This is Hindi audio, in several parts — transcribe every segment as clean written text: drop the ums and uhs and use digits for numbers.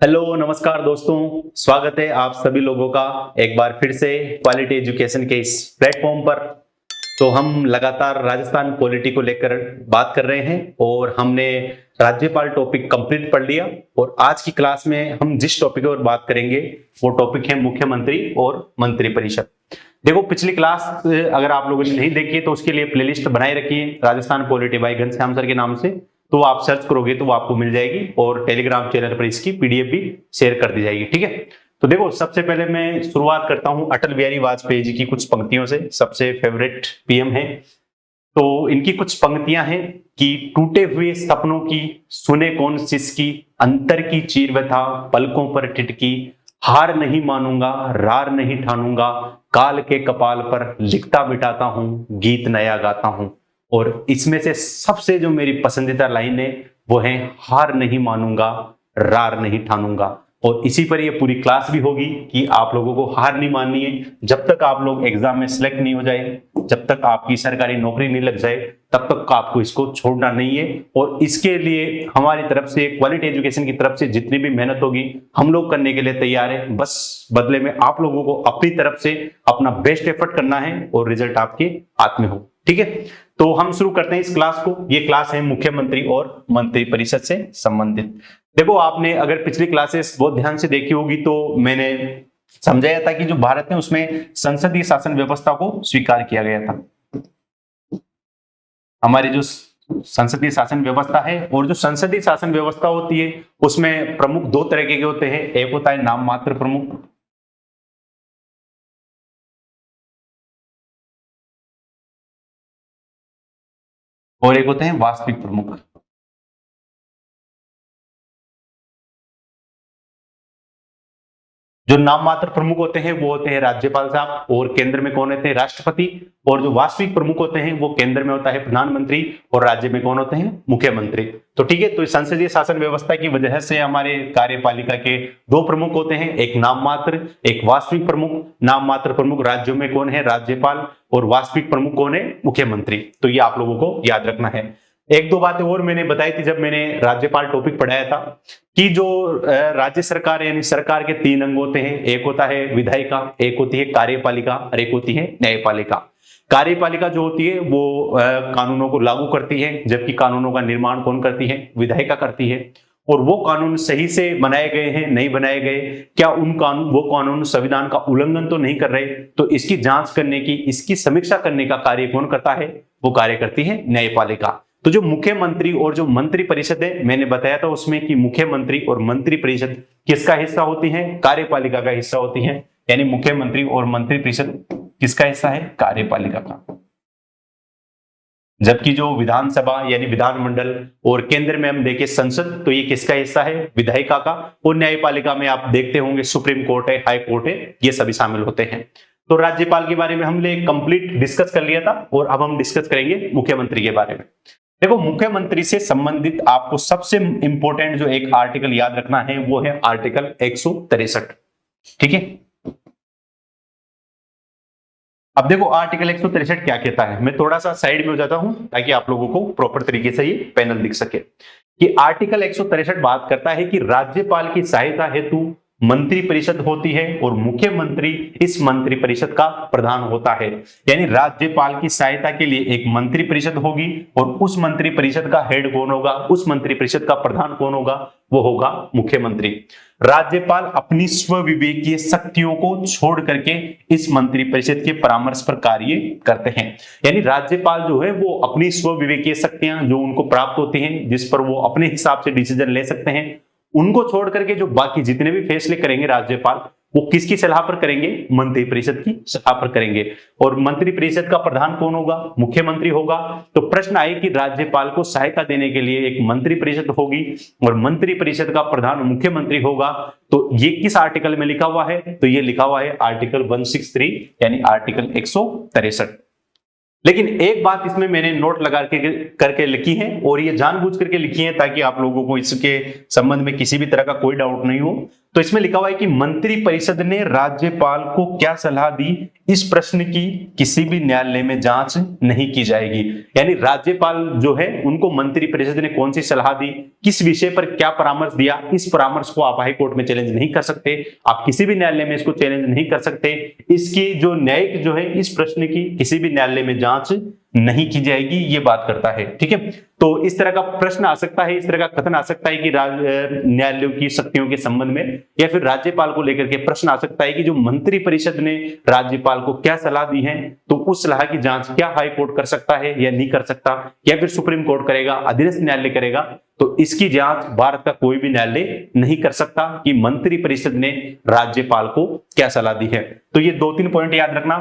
हेलो नमस्कार दोस्तों, स्वागत है आप सभी लोगों का एक बार फिर से क्वालिटी एजुकेशन के इस प्लेटफॉर्म पर। तो हम लगातार राजस्थान पॉलिटी को लेकर बात कर रहे हैं और हमने राज्यपाल टॉपिक कंप्लीट पढ़ लिया। और आज की क्लास में हम जिस टॉपिक पर बात करेंगे वो टॉपिक है मुख्यमंत्री और मंत्रिपरिषद। देखो, पिछली क्लास अगर आप लोगों ने नहीं देखी तो उसके लिए प्लेलिस्ट बनाए रखी है Rajasthan polity bye Ghanshyam sir के नाम से, तो आप सर्च करोगे तो वो आपको मिल जाएगी और टेलीग्राम चैनल पर इसकी पीडीएफ भी शेयर कर दी जाएगी। ठीक है, तो देखो सबसे पहले मैं शुरुआत करता हूं अटल बिहारी वाजपेयी जी की कुछ पंक्तियों से। सबसे फेवरेट पीएम है, तो इनकी कुछ पंक्तियां हैं कि टूटे हुए सपनों की सुने कौन सिसकी, अंतर की चीर व्यथा पलकों पर टिटकी, हार नहीं मानूंगा रार नहीं ठानूंगा, काल के कपाल पर लिखता मिटाता हूं गीत नया गाता हूं। और इसमें से सबसे जो मेरी पसंदीदा लाइन है वो है हार नहीं मानूंगा रार नहीं ठानूंगा। और इसी पर ये पूरी क्लास भी होगी कि आप लोगों को हार नहीं माननी है। जब तक आप लोग एग्जाम में सिलेक्ट नहीं हो जाए, जब तक आपकी सरकारी नौकरी नहीं लग जाए, तब तक आपको इसको छोड़ना नहीं है। और इसके लिए हमारी तरफ से, क्वालिटी एजुकेशन की तरफ से जितनी भी मेहनत होगी हम लोग करने के लिए तैयार है। बस बदले में आप लोगों को अपनी तरफ से अपना बेस्ट एफर्ट करना है और रिजल्ट आपके हाथ में हो। ठीक है, तो हम शुरू करते हैं इस क्लास को। ये क्लास है मुख्यमंत्री और मंत्रिपरिषद से संबंधित। देखो, आपने अगर पिछली क्लासेस बहुत ध्यान से देखी होगी तो मैंने समझाया था कि जो भारत है उसमें संसदीय शासन व्यवस्था को स्वीकार किया गया था। हमारी जो संसदीय शासन व्यवस्था है, और जो संसदीय शासन व्यवस्था होती है उसमें प्रमुख दो तरह के होते हैं। एक होता है नाम मात्र प्रमुख, और एक होते हैं वास्तविक प्रमुख। जो नाम मात्र प्रमुख होते हैं वो होते हैं राज्यपाल साहब, और केंद्र में कौन होते हैं? राष्ट्रपति। और जो वास्तविक प्रमुख होते हैं वो केंद्र में होता है प्रधानमंत्री, और राज्य में कौन होते हैं? मुख्यमंत्री। तो ठीक है, तो संसदीय शासन व्यवस्था की वजह से हमारे कार्यपालिका के दो प्रमुख होते हैं, एक नाम मात्र, एक वास्तविक प्रमुख। नाम मात्र प्रमुख राज्यों में कौन है? राज्यपाल। और वास्तविक प्रमुख कौन है? मुख्यमंत्री। तो ये आप लोगों को याद रखना है। एक दो बातें और मैंने बताई थी जब मैंने राज्यपाल टॉपिक पढ़ाया था कि जो राज्य सरकार यानी सरकार के तीन अंग होते हैं। एक होता है विधायिका, एक होती है कार्यपालिका, और एक होती है न्यायपालिका। कार्यपालिका जो होती है वो कानूनों को लागू करती है, जबकि कानूनों का निर्माण कौन करती है? विधायिका करती है। और वो कानून सही से बनाए गए हैं, नहीं बनाए गए, क्या वो कानून संविधान का उल्लंघन तो नहीं कर रहे, तो इसकी जांच करने की, इसकी समीक्षा करने का कार्य कौन करता है? वो कार्य करती है न्यायपालिका। तो जो मुख्यमंत्री और जो मंत्रिपरिषद है, मैंने बताया था उसमें कि मुख्यमंत्री और मंत्रिपरिषद किसका हिस्सा होती है? कार्यपालिका का हिस्सा होती है। यानी मुख्यमंत्री और मंत्रिपरिषद किसका हिस्सा है? कार्यपालिका का। जबकि जो विधानसभा यानी विधानमंडल और केंद्र में हम देखें संसद, तो ये किसका हिस्सा है? विधायिका का। और न्यायपालिका में आप देखते होंगे सुप्रीम कोर्ट है, हाई कोर्ट है, ये सभी शामिल होते हैं। तो राज्यपाल के बारे में हमने कंप्लीट डिस्कस कर लिया था, और अब हम डिस्कस करेंगे मुख्यमंत्री के बारे में। देखो, मुख्यमंत्री से संबंधित आपको सबसे इंपॉर्टेंट जो एक आर्टिकल याद रखना है वो है आर्टिकल 163। ठीक है, अब देखो आर्टिकल 163 क्या कहता है। मैं थोड़ा सा साइड में हो जाता हूं ताकि आप लोगों को प्रॉपर तरीके से ये पैनल दिख सके। कि आर्टिकल 163 बात करता है कि राज्यपाल की सहायता हेतु मंत्रिपरिषद होती है, और मुख्यमंत्री इस मंत्रिपरिषद का प्रधान होता है। यानी राज्यपाल की सहायता के लिए एक मंत्रिपरिषद होगी, और उस मंत्रिपरिषद का हेड कौन होगा? उस मंत्रिपरिषद का प्रधान कौन होगा? वो होगा मुख्यमंत्री। राज्यपाल अपनी स्वविवेकीय शक्तियों को छोड़ करके इस मंत्रिपरिषद के परामर्श पर कार्य करते हैं। यानी राज्यपाल जो है वो अपनी स्वविवेकीय शक्तियां जो उनको प्राप्त होती हैं, जिस पर वो अपने हिसाब से डिसीजन ले सकते हैं, उनको छोड़ करके जो बाकी जितने भी फैसले करेंगे राज्यपाल, वो किसकी सलाह पर करेंगे? मंत्रिपरिषद की सलाह पर करेंगे। और मंत्रिपरिषद का प्रधान कौन होगा? मुख्यमंत्री होगा। तो प्रश्न आए कि राज्यपाल को सहायता देने के लिए एक मंत्रिपरिषद होगी और मंत्रिपरिषद का प्रधान मुख्यमंत्री होगा, तो ये किस आर्टिकल में लिखा हुआ है? तो ये लिखा हुआ है आर्टिकल 163 यानी आर्टिकल 163। लेकिन एक बात इसमें मैंने नोट लगा करके लिखी है, और ये जानबूझ करके लिखी है ताकि आप लोगों को इसके संबंध में किसी भी तरह का कोई डाउट नहीं हो। तो इसमें लिखा हुआ है कि मंत्री परिषद ने राज्यपाल को क्या सलाह दी, इस प्रश्न की किसी भी न्यायालय में जांच नहीं की जाएगी। यानी राज्यपाल जो है उनको मंत्री परिषद ने कौन सी सलाह दी, किस विषय पर क्या परामर्श दिया, इस परामर्श को आप हाई कोर्ट में चैलेंज नहीं कर सकते, आप किसी भी न्यायालय में इसको चैलेंज नहीं कर सकते। इसकी जो न्यायिक जो है इस प्रश्न की किसी भी न्यायालय में जांच नहीं की जाएगी, ये बात करता है। ठीक है, तो इस तरह का प्रश्न आ सकता है, इस तरह का कथन आ सकता है कि न्यायालयों की शक्तियों के संबंध में, या फिर राज्यपाल को लेकर के प्रश्न आ सकता है कि जो मंत्री परिषद ने राज्यपाल को क्या सलाह दी है, तो उस सलाह की जांच क्या हाई कोर्ट कर सकता है या नहीं कर सकता, या फिर सुप्रीम कोर्ट करेगा, अधीनस्थ न्यायालय करेगा। तो इसकी जांच भारत का कोई भी न्यायालय नहीं कर सकता कि मंत्री परिषद ने राज्यपाल को क्या सलाह दी है। तो ये 2-3 पॉइंट याद रखना।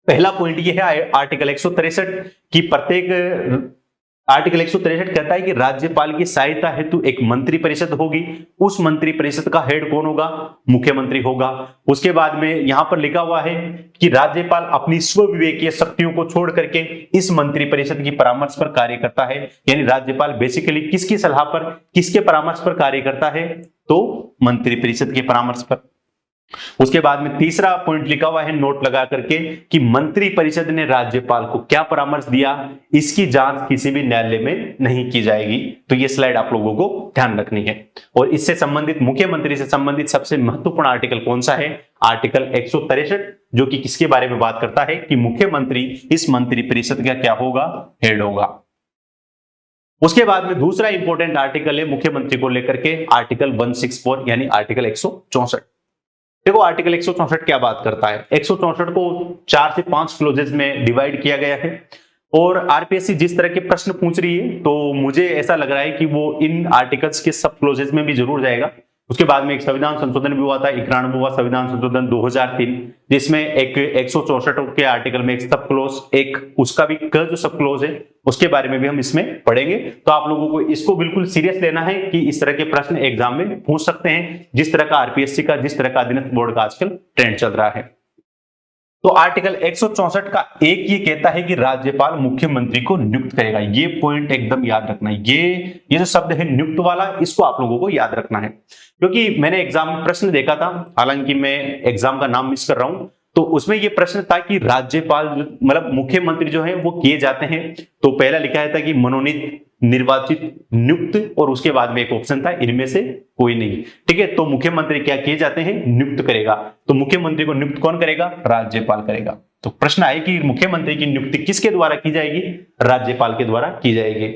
पहला पॉइंट ये है आर्टिकल 163 की प्रत्येक आर्टिकल 163 कहता है कि राज्यपाल की सहायता हेतु एक मंत्री परिषद होगी, उस मंत्री परिषद का हेड कौन होगा, मुख्यमंत्री होगा। उसके बाद में यहां पर लिखा हुआ है कि राज्यपाल अपनी स्वविवेकीय शक्तियों को छोड़ करके इस मंत्री परिषद की परामर्श पर कार्य करता है। यानी राज्यपाल बेसिकली किसकी सलाह पर, किसके परामर्श पर कार्य करता है, तो मंत्री परिषद के परामर्श पर। उसके बाद में तीसरा पॉइंट लिखा हुआ है नोट लगा करके कि मंत्री परिषद ने राज्यपाल को क्या परामर्श दिया, इसकी जांच किसी भी न्यायालय में नहीं की जाएगी। तो ये स्लाइड आप लोगों को ध्यान रखनी है। और इससे संबंधित, मुख्यमंत्री से संबंधित सबसे महत्वपूर्ण आर्टिकल कौन सा है, आर्टिकल 163, जो कि किसके बारे में बात करता है कि मुख्यमंत्री इस मंत्री परिषद का क्या होगा, हेड होगा। उसके बाद में दूसरा इंपॉर्टेंट आर्टिकल है मुख्यमंत्री को लेकर के, आर्टिकल 164 यानी आर्टिकल 164। देखो आर्टिकल 164 क्या बात करता है। 164 को 4 से 5 क्लोजेस में डिवाइड किया गया है, और आरपीएससी जिस तरह के प्रश्न पूछ रही है तो मुझे ऐसा लग रहा है कि वो इन आर्टिकल्स के सब क्लोजेस में भी जरूर जाएगा। उसके बाद में एक संविधान संशोधन भी हुआ था, 91वां संविधान संशोधन 2003, जिसमें एक 164 के आर्टिकल में एक सब क्लोज, एक उसका भी जो सब क्लोज है उसके बारे में भी हम इसमें पढ़ेंगे। तो आप लोगों को इसको बिल्कुल सीरियस लेना है कि इस तरह के प्रश्न एग्जाम में पूछ सकते हैं, जिस तरह का आरपीएससी का, जिस तरह का अधीनस्थ बोर्ड का आजकल ट्रेंड चल रहा है। तो आर्टिकल 164 का एक ये कहता है कि राज्यपाल मुख्यमंत्री को नियुक्त करेगा। ये पॉइंट एकदम याद रखना है। ये जो शब्द है नियुक्त वाला, इसको आप लोगों को याद रखना है, क्योंकि मैंने एग्जाम में प्रश्न देखा था, हालांकि मैं एग्जाम का नाम मिस कर रहा हूं, तो उसमें ये प्रश्न था कि राज्यपाल मतलब मुख्यमंत्री जो है वो किए जाते हैं, तो पहला लिखा था कि मनोनीत, निर्वाचित, नियुक्त, और उसके बाद में एक ऑप्शन था इनमें से कोई नहीं। ठीक है, तो मुख्यमंत्री क्या किए जाते हैं, नियुक्त करेगा। तो मुख्यमंत्री को नियुक्त कौन करेगा, राज्यपाल करेगा। तो प्रश्न आए कि मुख्यमंत्री की नियुक्ति किसके द्वारा की जाएगी, राज्यपाल के द्वारा की जाएगी,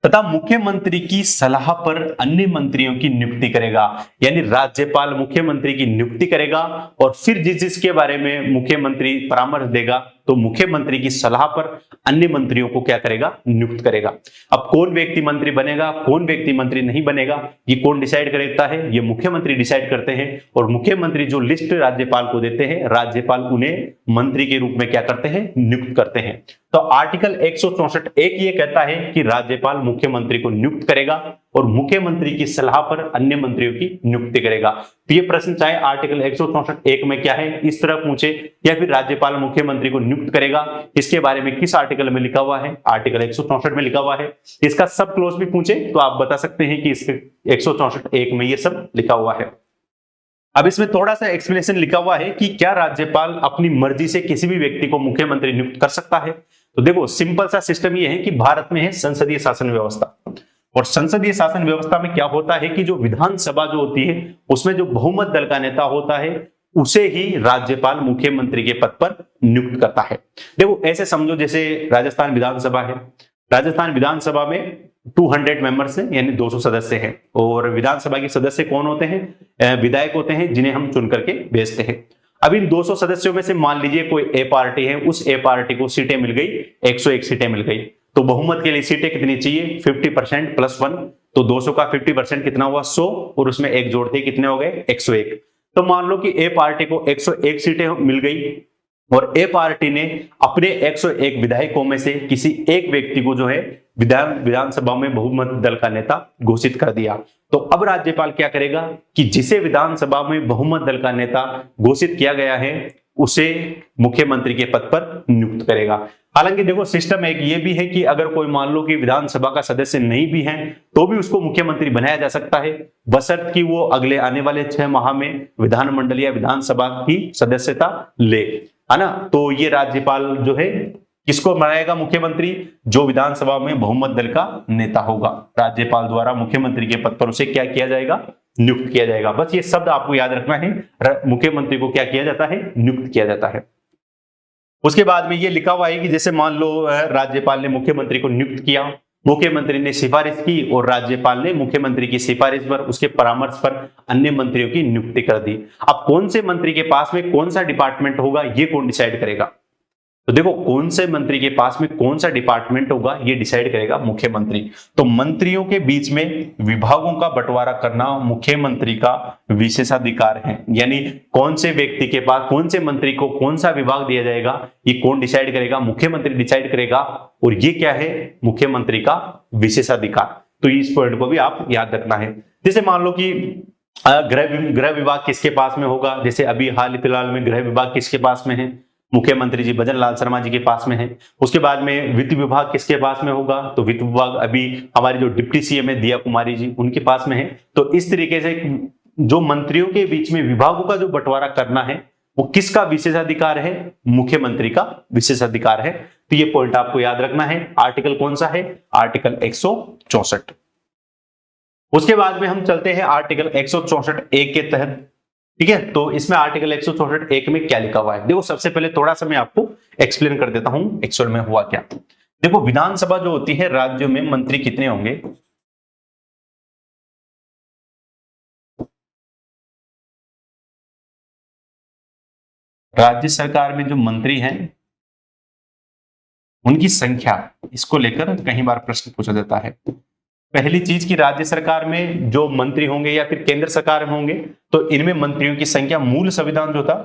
तथा मुख्यमंत्री की सलाह पर अन्य मंत्रियों की नियुक्ति करेगा। यानी राज्यपाल मुख्यमंत्री की नियुक्ति करेगा, और फिर जिसके बारे में मुख्यमंत्री परामर्श देगा तो मुख्यमंत्री की सलाह पर अन्य मंत्रियों को क्या करेगा, नियुक्त करेगा। अब कौन व्यक्ति मंत्री बनेगा, कौन व्यक्ति मंत्री नहीं बनेगा, ये कौन डिसाइड करता है, ये मुख्यमंत्री डिसाइड करते हैं। और मुख्यमंत्री जो लिस्ट राज्यपाल को देते हैं, राज्यपाल उन्हें मंत्री के रूप में क्या करते हैं, नियुक्त करते हैं। तो आर्टिकल 164 एक ये कहता है कि राज्यपाल मुख्यमंत्री को नियुक्त करेगा और मुख्यमंत्री की सलाह पर अन्य मंत्रियों की नियुक्ति करेगा। तो ये प्रश्न चाहे आर्टिकल 164 एक में क्या है इस तरह पूछे, या फिर राज्यपाल मुख्यमंत्री को नियुक्त करेगा, इसके बारे में किस आर्टिकल में लिखा हुआ है, आर्टिकल 164 में लिखा हुआ है, इसका सब क्लोज भी पूछे तो आप बता सकते हैं कि इसके 164 एक में ये सब लिखा हुआ है। अब इसमें थोड़ा सा एक्सप्लेनेशन लिखा हुआ है कि क्या राज्यपाल अपनी मर्जी से किसी भी व्यक्ति को मुख्यमंत्री नियुक्त कर सकता है। तो देखो सिंपल सा सिस्टम ये है कि भारत में है संसदीय शासन व्यवस्था, और संसदीय शासन व्यवस्था में क्या होता है कि जो विधानसभा जो होती है उसमें जो बहुमत दल का नेता होता है उसे ही राज्यपाल मुख्यमंत्री के पद पर नियुक्त करता है। देखो ऐसे समझो जैसे राजस्थान विधानसभा है, राजस्थान विधानसभा में 200 मेंबर्स हैं यानी 200 सदस्य हैं, और विधानसभा के सदस्य कौन होते हैं, विधायक होते हैं जिन्हें हम चुन करके भेजते हैं। अब इन 200 सदस्यों में से मान लीजिए कोई ए पार्टी है, उस ए पार्टी को सीटें मिल गई, 101 सीटें मिल गई, तो बहुमत के लिए सीटें कितनी चाहिए, 50% प्लस 1, तो 200 का 50% कितना हुआ, 100, और उसमें एक जोड़ते कितने हो गए, 101। तो मान लो कि ए पार्टी को 101 सीटें मिल गई और ए पार्टी ने अपने 101 विधायकों में से किसी एक व्यक्ति को जो है विधानसभा में बहुमत दल का नेता घोषित कर दिया। तो अब राज्यपाल क्या करेगा कि जिसे विधानसभा में बहुमत दल का नेता घोषित किया गया है उसे मुख्यमंत्री के पद पर नियुक्त करेगा। हालांकि देखो सिस्टम एक ये भी है कि अगर कोई मान लो कि विधानसभा का सदस्य नहीं भी है तो भी उसको मुख्यमंत्री बनाया जा सकता है, बशर्ते कि वो अगले आने वाले 6 माह में विधानमंडल या विधानसभा की सदस्यता ले, है ना। तो ये राज्यपाल जो है किसको बनाएगा मुख्यमंत्री, जो विधानसभा में बहुमत दल का नेता होगा, राज्यपाल द्वारा मुख्यमंत्री के पद पर उसे क्या किया जाएगा, नियुक्त किया जाएगा। बस ये शब्द आपको याद रखना है, मुख्यमंत्री को क्या किया जाता है, नियुक्त किया जाता है। उसके बाद में ये लिखा हुआ है कि जैसे मान लो राज्यपाल ने मुख्यमंत्री को नियुक्त किया, मुख्यमंत्री ने सिफारिश की और राज्यपाल ने मुख्यमंत्री की सिफारिश पर, उसके परामर्श पर अन्य मंत्रियों की नियुक्ति कर दी। अब कौन से मंत्री के पास में कौन सा डिपार्टमेंट होगा ये कौन डिसाइड करेगा, तो देखो कौन से मंत्री के पास में कौन सा डिपार्टमेंट होगा ये डिसाइड करेगा मुख्यमंत्री। तो मंत्रियों के बीच में विभागों का बंटवारा करना मुख्यमंत्री का विशेषाधिकार है, यानी कौन से व्यक्ति के पास, कौन से मंत्री को कौन सा विभाग दिया जाएगा ये कौन डिसाइड करेगा, मुख्यमंत्री डिसाइड करेगा। और ये क्या है, मुख्यमंत्री का विशेषाधिकार। तो इस पॉइंट को भी आप याद रखना है। जैसे मान लो कि गृह विभाग किसके पास में होगा, जैसे अभी हाल फिलहाल में गृह विभाग किसके पास में है, मुख्यमंत्री जी भजन लाल शर्मा जी के पास में है। उसके बाद में वित्त विभाग किसके पास में होगा, तो वित्त विभाग अभी हमारी जो डिप्टी सीएम है दिया कुमारी जी उनके पास में है। तो इस तरीके से जो मंत्रियों के बीच में विभागों का जो बंटवारा करना है वो किसका विशेषाधिकार है, मुख्यमंत्री का विशेषाधिकार है। तो ये पॉइंट आपको याद रखना है। आर्टिकल कौन सा है, आर्टिकल 164। उसके बाद में हम चलते हैं आर्टिकल 164(1) के तहत, ठीक है। तो इसमें आर्टिकल 164(1) में क्या लिखा हुआ है, देखो सबसे पहले थोड़ा सा मैं आपको एक्सप्लेन कर देता हूं एक्चुअल में हुआ क्या। देखो विधानसभा जो होती है, राज्यों में मंत्री कितने होंगे, राज्य सरकार में जो मंत्री हैं उनकी संख्या, इसको लेकर कई बार प्रश्न पूछा जाता है। पहली चीज कि राज्य सरकार में जो मंत्री होंगे या फिर केंद्र सरकार में होंगे तो इनमें मंत्रियों की संख्या, मूल संविधान जो था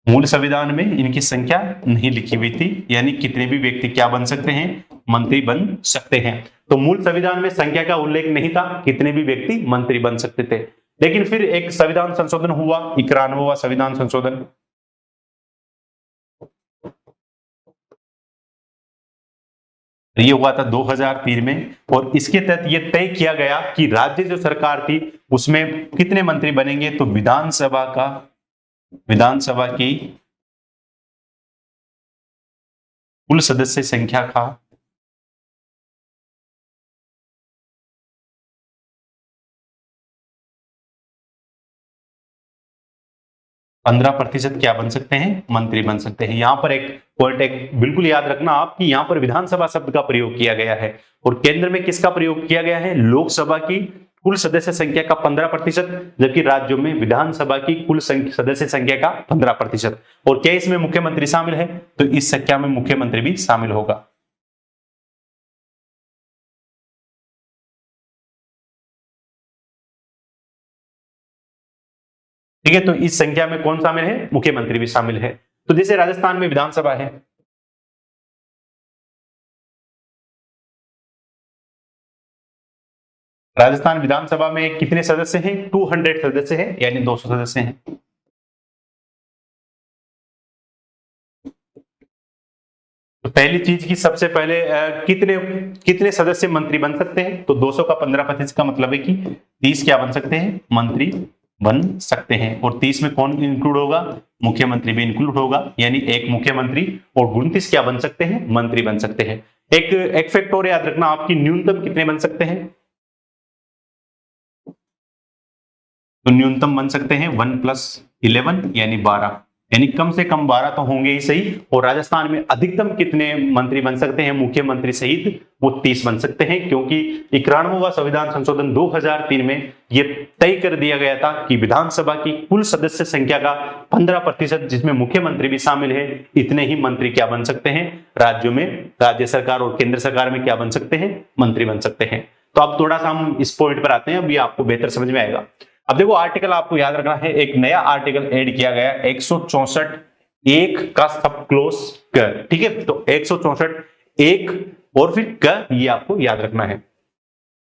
मूल संविधान में इनकी संख्या नहीं लिखी हुई थी, यानी कितने भी व्यक्ति क्या बन सकते हैं, मंत्री बन सकते हैं। तो मूल संविधान में संख्या का उल्लेख नहीं था, कितने भी व्यक्ति मंत्री बन सकते थे। लेकिन फिर एक संविधान संशोधन हुआ, 91वां संविधान संशोधन। ये हुआ था 2003 में, और इसके तहत ये तय किया गया कि राज्य जो सरकार थी उसमें कितने मंत्री बनेंगे, तो विधानसभा की कुल सदस्य संख्या का 15% क्या बन सकते हैं, मंत्री बन सकते हैं। यहां पर एक पॉइंट एक बिल्कुल याद रखना आप कि यहां पर विधानसभा शब्द का प्रयोग किया गया है और केंद्र में किसका प्रयोग किया गया है, लोकसभा की कुल सदस्य संख्या का 15%, जबकि राज्यों में विधानसभा की कुल सदस्य संख्या का 15%। और क्या इसमें मुख्यमंत्री शामिल है, तो इस संख्या में मुख्यमंत्री भी शामिल होगा। ठीक है, तो इस संख्या में कौन शामिल है, मुख्यमंत्री भी शामिल है। तो जैसे राजस्थान में विधानसभा है, राजस्थान विधानसभा में कितने सदस्य हैं, 200 सदस्य हैं, यानी 200 सदस्य हैं। तो पहली चीज की सबसे पहले कितने कितने सदस्य मंत्री बन सकते हैं, तो 200 का 15% का मतलब है कि 30 क्या बन सकते हैं, मंत्री बन सकते हैं। और 30 में कौन इंक्लूड होगा, मुख्यमंत्री भी इंक्लूड होगा, यानी एक मुख्यमंत्री और 29 क्या बन सकते हैं, मंत्री बन सकते हैं। एक फैक्ट और याद रखना आपकी, न्यूनतम कितने बन सकते हैं, तो न्यूनतम बन सकते हैं 1 + 11 यानी 12, यानी कम से कम 12 तो होंगे ही सही। और राजस्थान में अधिकतम कितने मंत्री बन सकते हैं, मुख्यमंत्री सहित, वो 30 बन सकते हैं, क्योंकि 91वां संविधान संशोधन 2003 में ये तय कर दिया गया था कि विधानसभा की कुल सदस्य संख्या का 15%, जिसमें मुख्यमंत्री भी शामिल है, इतने ही मंत्री क्या बन सकते हैं, राज्यों में, राज्य सरकार और केंद्र सरकार में क्या बन सकते हैं, मंत्री बन सकते हैं। तो अब थोड़ा सा हम इस पॉइंट पर आते हैं, अभी आपको बेहतर समझ में आएगा। अब देखो आर्टिकल आपको याद रखना है, एक नया आर्टिकल ऐड किया गया 164(1) का सब क्लोज क, ठीक है। तो 164(1) और फिर क, ये आपको याद रखना है।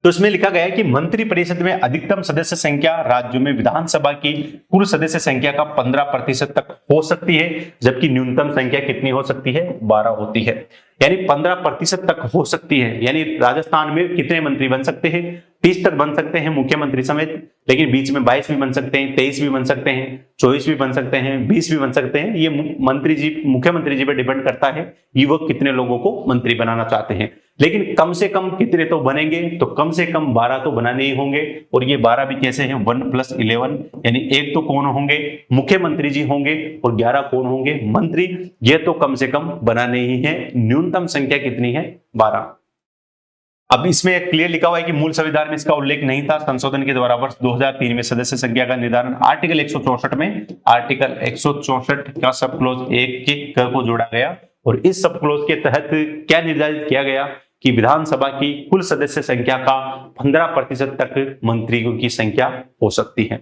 तो इसमें लिखा गया है कि मंत्रिपरिषद में अधिकतम सदस्य संख्या राज्यों में विधानसभा की कुल सदस्य संख्या का 15% तक हो सकती है, जबकि न्यूनतम संख्या कितनी हो सकती है, 12 होती है। यानी 15% तक हो सकती है। यानी राजस्थान में कितने मंत्री बन सकते हैं, 30 तक बन सकते हैं मुख्यमंत्री समेत, लेकिन बीच में 22 भी बन सकते हैं, 23 भी बन सकते हैं, 24 भी बन सकते हैं, 20 भी बन सकते हैं। ये मुख्यमंत्री जी पे डिपेंड करता है कि वो कितने लोगों को मंत्री बनाना चाहते हैं। लेकिन कम से कम कितने तो बनेंगे, तो कम से कम 12 तो बनाने ही होंगे। और ये 12 भी कैसे हैं, 1+11, यानी एक तो कौन होंगे, मुख्यमंत्री जी होंगे, और 11 कौन होंगे, मंत्री। ये तो कम से कम बनाने ही है। न्यूनतम संख्या कितनी है, 12। अब इसमें क्लियर लिखा हुआ है कि मूल संविधान में इसका उल्लेख नहीं था। संशोधन के द्वारा वर्ष 2003 में सदस्य संख्या का निर्धारण आर्टिकल 164 में आर्टिकल 164 का सब क्लोज 1 के क को जोड़ा गया, और इस सब क्लोज के तहत क्या निर्धारित किया गया कि विधानसभा की कुल सदस्य संख्या का 15% तक मंत्रियों की संख्या हो सकती है।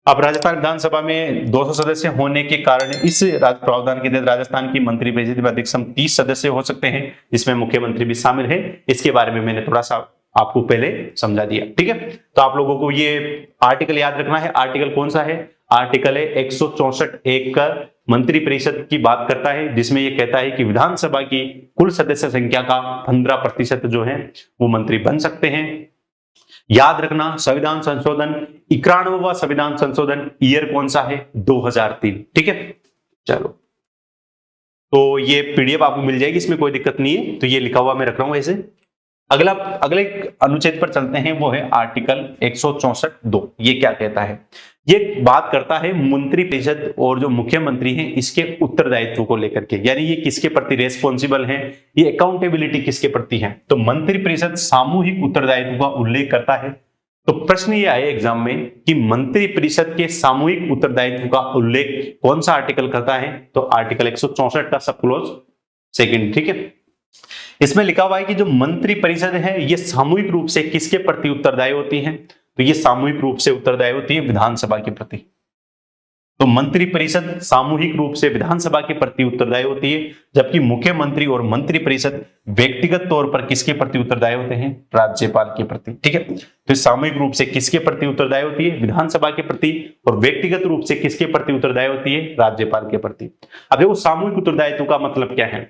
अब राजस्थान विधानसभा में 200 सदस्य होने के कारण इस प्रावधान के तहत राजस्थान की मंत्रिपरिषद में अधिकतम 30 सदस्य हो सकते हैं, जिसमें मुख्यमंत्री भी शामिल है। इसके बारे में मैंने थोड़ा सा आपको पहले समझा दिया, ठीक है। तो आप लोगों को ये आर्टिकल याद रखना है। आर्टिकल कौन सा है, आर्टिकल है 164(1) का मंत्रिपरिषद की बात करता है, जिसमें यह कहता है कि विधानसभा की कुल सदस्य संख्या का 15% जो है वो मंत्री बन सकते हैं। याद रखना, संविधान संशोधन 91वां संविधान संशोधन ईयर कौन सा है, 2003, ठीक है। चलो, तो ये पीडीएफ आपको मिल जाएगी, इसमें कोई दिक्कत नहीं है। तो ये लिखा हुआ मैं रख रहा हूं ऐसे। अगले अनुच्छेद पर चलते हैं, वो है आर्टिकल 164(2). ये क्या कहता है, ये बात करता है मंत्रिपरिषद और जो मुख्यमंत्री हैं इसके उत्तरदायित्व को लेकर के, यानी ये किसके प्रति रेस्पॉन्सिबल हैं, ये अकाउंटेबिलिटी किसके प्रति है। तो मंत्रिपरिषद सामूहिक उत्तरदायित्व का उल्लेख करता है। तो प्रश्न ये आए एग्जाम में कि मंत्रिपरिषद के सामूहिक उत्तरदायित्व का उल्लेख कौन सा आर्टिकल करता है, तो आर्टिकल 164 का सब क्लोज 2, ठीक है। इसमें लिखा हुआ है कि जो मंत्रिपरिषद है ये सामूहिक रूप से किसके प्रति उत्तरदायी होती है, तो ये सामूहिक रूप से उत्तरदायी होती है विधानसभा के प्रति। तो मंत्रिपरिषद सामूहिक रूप से विधानसभा के प्रति उत्तरदायी होती है, जबकि मुख्यमंत्री और मंत्रिपरिषद व्यक्तिगत तौर पर किसके प्रति उत्तरदायी होते हैं, राज्यपाल के प्रति, ठीक है। तो सामूहिक रूप से किसके प्रति उत्तरदायी होती है, विधानसभा के प्रति, और व्यक्तिगत रूप से किसके प्रति उत्तरदायी होती है, राज्यपाल के प्रति। अब देखो सामूहिक उत्तरदायित्व का मतलब क्या है।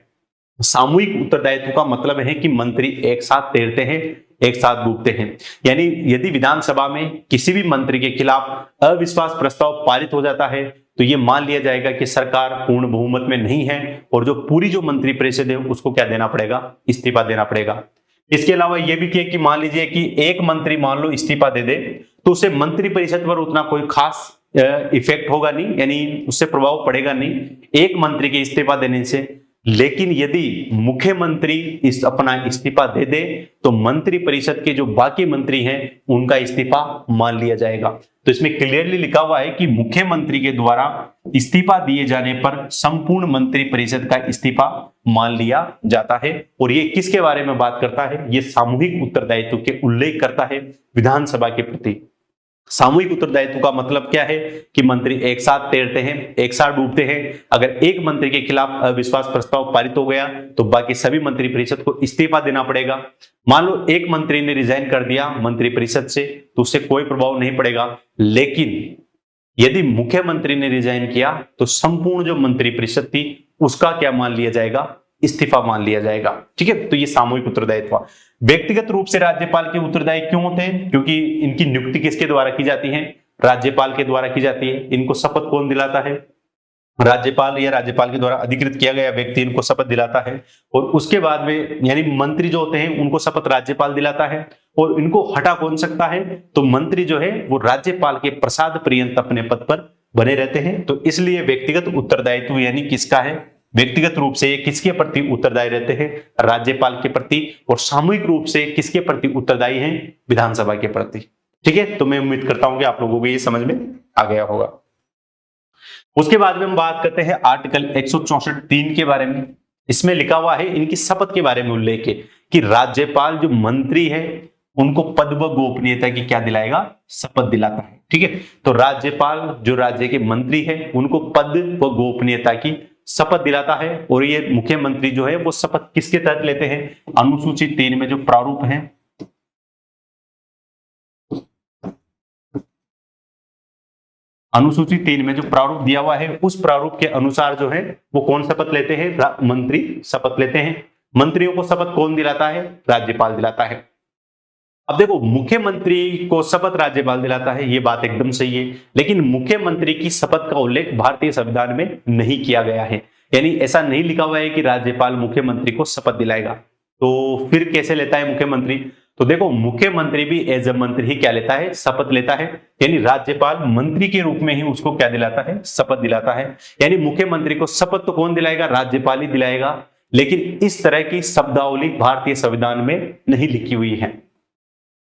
सामूहिक उत्तरदायित्व का मतलब है कि मंत्री एक साथ तैरते हैं, एक साथ डूबते हैं। यानी यदि विधानसभा में किसी भी मंत्री के खिलाफ अविश्वास प्रस्ताव पारित हो जाता है, तो ये मान लिया जाएगा कि सरकार पूर्ण बहुमत में नहीं है, और जो पूरी जो मंत्रिपरिषद है उसको क्या देना पड़ेगा, इस्तीफा देना पड़ेगा। इसके अलावा यह भी किया कि मान लीजिए कि एक मंत्री मान लो इस्तीफा दे दे, तो उसे मंत्रिपरिषद पर उतना कोई खास इफेक्ट होगा नहीं, यानी उससे प्रभाव पड़ेगा नहीं एक मंत्री के इस्तीफा देने से। लेकिन यदि मुख्यमंत्री अपना इस्तीफा दे दे, तो मंत्रिपरिषद के जो बाकी मंत्री हैं उनका इस्तीफा मान लिया जाएगा। तो इसमें क्लियरली लिखा हुआ है कि मुख्यमंत्री के द्वारा इस्तीफा दिए जाने पर संपूर्ण मंत्रिपरिषद का इस्तीफा मान लिया जाता है। और ये किसके बारे में बात करता है, ये सामूहिक उत्तरदायित्व के उल्लेख करता है विधानसभा के प्रति। सामूहिक उत्तरदायित्व का मतलब क्या है कि मंत्री एक साथ तैरते हैं, एक साथ डूबते हैं। अगर एक मंत्री के खिलाफ अविश्वास प्रस्ताव पारित हो गया, तो बाकी सभी मंत्रिपरिषद को इस्तीफा देना पड़ेगा। मान लो एक मंत्री ने रिजाइन कर दिया मंत्रिपरिषद से, तो उससे कोई प्रभाव नहीं पड़ेगा। लेकिन यदि मुख्यमंत्री ने रिजाइन किया, तो संपूर्ण जो मंत्रिपरिषद थी उसका क्या मान लिया जाएगा, इस्तीफा मान लिया जाएगा, ठीक है। तो ये सामूहिक उत्तरदायित्व। व्यक्तिगत रूप से राज्यपाल के उत्तरदायी क्यों होते हैं, क्योंकि इनकी नियुक्ति किसके द्वारा की जाती है, राज्यपाल के द्वारा की जाती है। इनको शपथ कौन दिलाता है, राज्यपाल, या राज्यपाल के द्वारा अधिकृत किया गया व्यक्ति इनको शपथ दिलाता है। और उसके बाद में यानी मंत्री जो होते हैं उनको शपथ राज्यपाल दिलाता है, और इनको हटा कौन सकता है, तो मंत्री जो है वो राज्यपाल के प्रसाद पर्यंत अपने पद पर बने रहते हैं। तो इसलिए व्यक्तिगत उत्तरदायित्व यानी किसका है, व्यक्तिगत रूप से किसके प्रति उत्तरदायी रहते हैं, राज्यपाल के प्रति, और सामूहिक रूप से किसके प्रति उत्तरदायी हैं, विधानसभा के प्रति, ठीक है। तो मैं उम्मीद करता हूं कि आप लोगों को ये समझ में आ गया होगा। उसके बाद में हम बात करते हैं आर्टिकल 164(3) के बारे में। इसमें लिखा हुआ है, इनकी शपथ के बारे में उल्लेख है कि राज्यपाल जो मंत्री है उनको पद व गोपनीयता की क्या दिलाएगा, शपथ दिलाता है, ठीक है। तो राज्यपाल जो राज्य के मंत्री है उनको पद व गोपनीयता की शपथ दिलाता है। और ये मुख्यमंत्री जो है वो शपथ किसके तहत लेते हैं, अनुसूची 3 में जो प्रारूप है अनुसूची 3 में जो प्रारूप दिया हुआ है उस प्रारूप के अनुसार जो है वो कौन शपथ लेते हैं? मंत्री शपथ लेते हैं। मंत्रियों को शपथ कौन दिलाता है? राज्यपाल दिलाता है। अब देखो, मुख्यमंत्री को शपथ राज्यपाल दिलाता है, ये बात एकदम सही है, लेकिन मुख्यमंत्री की शपथ का उल्लेख भारतीय संविधान में नहीं किया गया है। यानी ऐसा नहीं लिखा हुआ है कि राज्यपाल मुख्यमंत्री को शपथ दिलाएगा। तो फिर कैसे लेता है मुख्यमंत्री? तो देखो, मुख्यमंत्री भी एज ए मंत्री ही क्या लेता है? शपथ लेता है। यानी राज्यपाल मंत्री के रूप में ही उसको क्या दिलाता है? शपथ दिलाता है। यानी मुख्यमंत्री को शपथ तो कौन दिलाएगा? राज्यपाल ही दिलाएगा। लेकिन इस तरह की शब्दावली भारतीय संविधान में नहीं लिखी हुई है।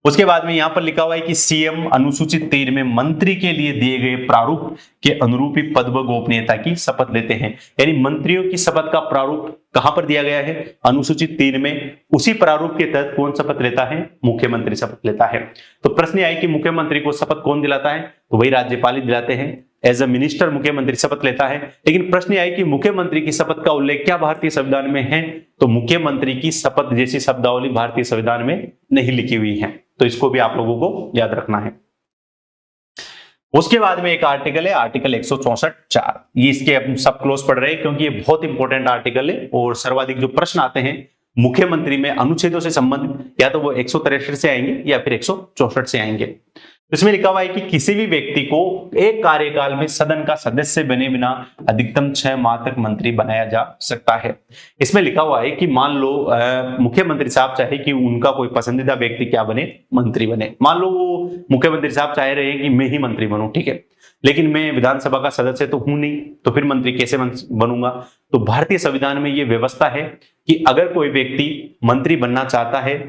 उसके बाद में यहां पर लिखा हुआ है कि सीएम अनुसूचित 3 में मंत्री के लिए दिए गए प्रारूप के अनुरूप ही पद व गोपनीयता की शपथ लेते हैं। यानी मंत्रियों की शपथ का प्रारूप कहां पर दिया गया है? अनुसूचित 3 में। उसी प्रारूप के तहत कौन शपथ लेता है? मुख्यमंत्री शपथ लेता है। तो प्रश्न आए कि मुख्यमंत्री को शपथ कौन दिलाता है? तो वही राज्यपाल ही दिलाते हैं। एज ए मिनिस्टर मुख्यमंत्री शपथ लेता है। लेकिन प्रश्न आए कि मुख्यमंत्री की शपथ का उल्लेख क्या भारतीय संविधान में है? तो मुख्यमंत्री की शपथ जैसी शब्दावली भारतीय संविधान में नहीं लिखी हुई है। तो इसको भी आप लोगों को याद रखना है। उसके बाद में एक आर्टिकल है, आर्टिकल 164(4). ये इसके हम सब क्लोज पढ़ रहे हैं क्योंकि ये बहुत इंपॉर्टेंट आर्टिकल है और सर्वाधिक जो प्रश्न आते हैं मुख्यमंत्री में अनुच्छेदों से संबंधित, या तो वो 163 से आएंगे या फिर 164 से आएंगे। इसमें लिखा हुआ है कि किसी भी व्यक्ति को एक कार्यकाल में सदन का सदस्य बने बिना अधिकतम 6 माह तक मंत्री बनाया जा सकता है। इसमें लिखा हुआ है कि मान लो मुख्यमंत्री साहब चाहे कि उनका कोई पसंदीदा व्यक्ति क्या बने? मंत्री बने। मान लो वो मुख्यमंत्री साहब चाह रहे हैं कि मैं ही मंत्री बनूं, ठीक है, लेकिन मैं विधानसभा का सदस्य तो हूं नहीं, तो फिर मंत्री कैसे बनूंगा? तो भारतीय संविधान में यह व्यवस्था है कि अगर कोई व्यक्ति मंत्री बनना चाहता है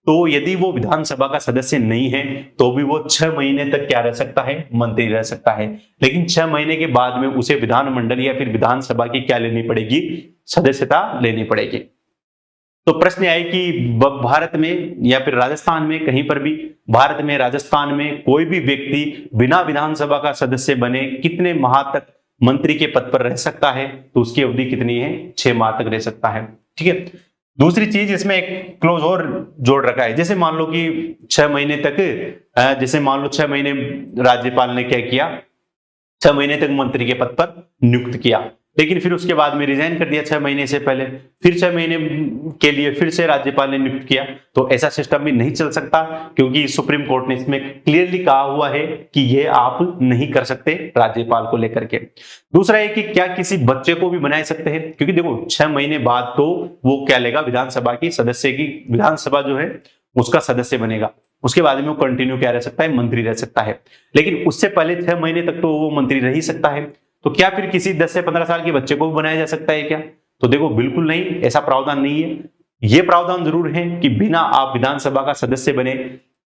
तो यदि वो विधानसभा का सदस्य नहीं है तो भी वो 6 महीने तक क्या रह सकता है? मंत्री रह सकता है। लेकिन 6 महीने के बाद में उसे विधानमंडल या फिर विधानसभा की क्या लेनी पड़ेगी? सदस्यता लेनी पड़ेगी। तो प्रश्न आए कि भारत में या फिर राजस्थान में, कहीं पर भी भारत में, राजस्थान में कोई भी व्यक्ति बिना विधानसभा का सदस्य बने कितने माह तक मंत्री के पद पर रह सकता है? तो उसकी अवधि कितनी है? 6 माह तक रह सकता है। ठीक है। दूसरी चीज इसमें एक क्लोज और जोड़ रखा है, जैसे मान लो कि 6 महीने तक, जैसे मान लो 6 महीने राज्यपाल ने क्या किया? 6 महीने तक मंत्री के पद पर नियुक्त किया, लेकिन फिर उसके बाद में रिजाइन कर दिया 6 महीने से पहले, फिर 6 महीने के लिए फिर से राज्यपाल ने नियुक्त किया। तो ऐसा सिस्टम भी नहीं चल सकता, क्योंकि सुप्रीम कोर्ट ने इसमें क्लियरली कहा हुआ है कि ये आप नहीं कर सकते राज्यपाल को लेकर के। दूसरा है कि क्या किसी बच्चे को भी बना सकते हैं? क्योंकि देखो 6 महीने बाद तो वो क्या लेगा? विधानसभा की सदस्य की, विधानसभा जो है उसका सदस्य बनेगा। उसके बाद में वो कंटिन्यू क्या रह सकता है? मंत्री रह सकता है। लेकिन उससे पहले 6 महीने तक तो वो मंत्री रह ही सकता है। तो क्या फिर किसी 10 से 15 साल के बच्चे को भी बनाया जा सकता है क्या? तो देखो बिल्कुल नहीं, ऐसा प्रावधान नहीं है। यह प्रावधान जरूर है कि बिना आप विधानसभा का सदस्य बने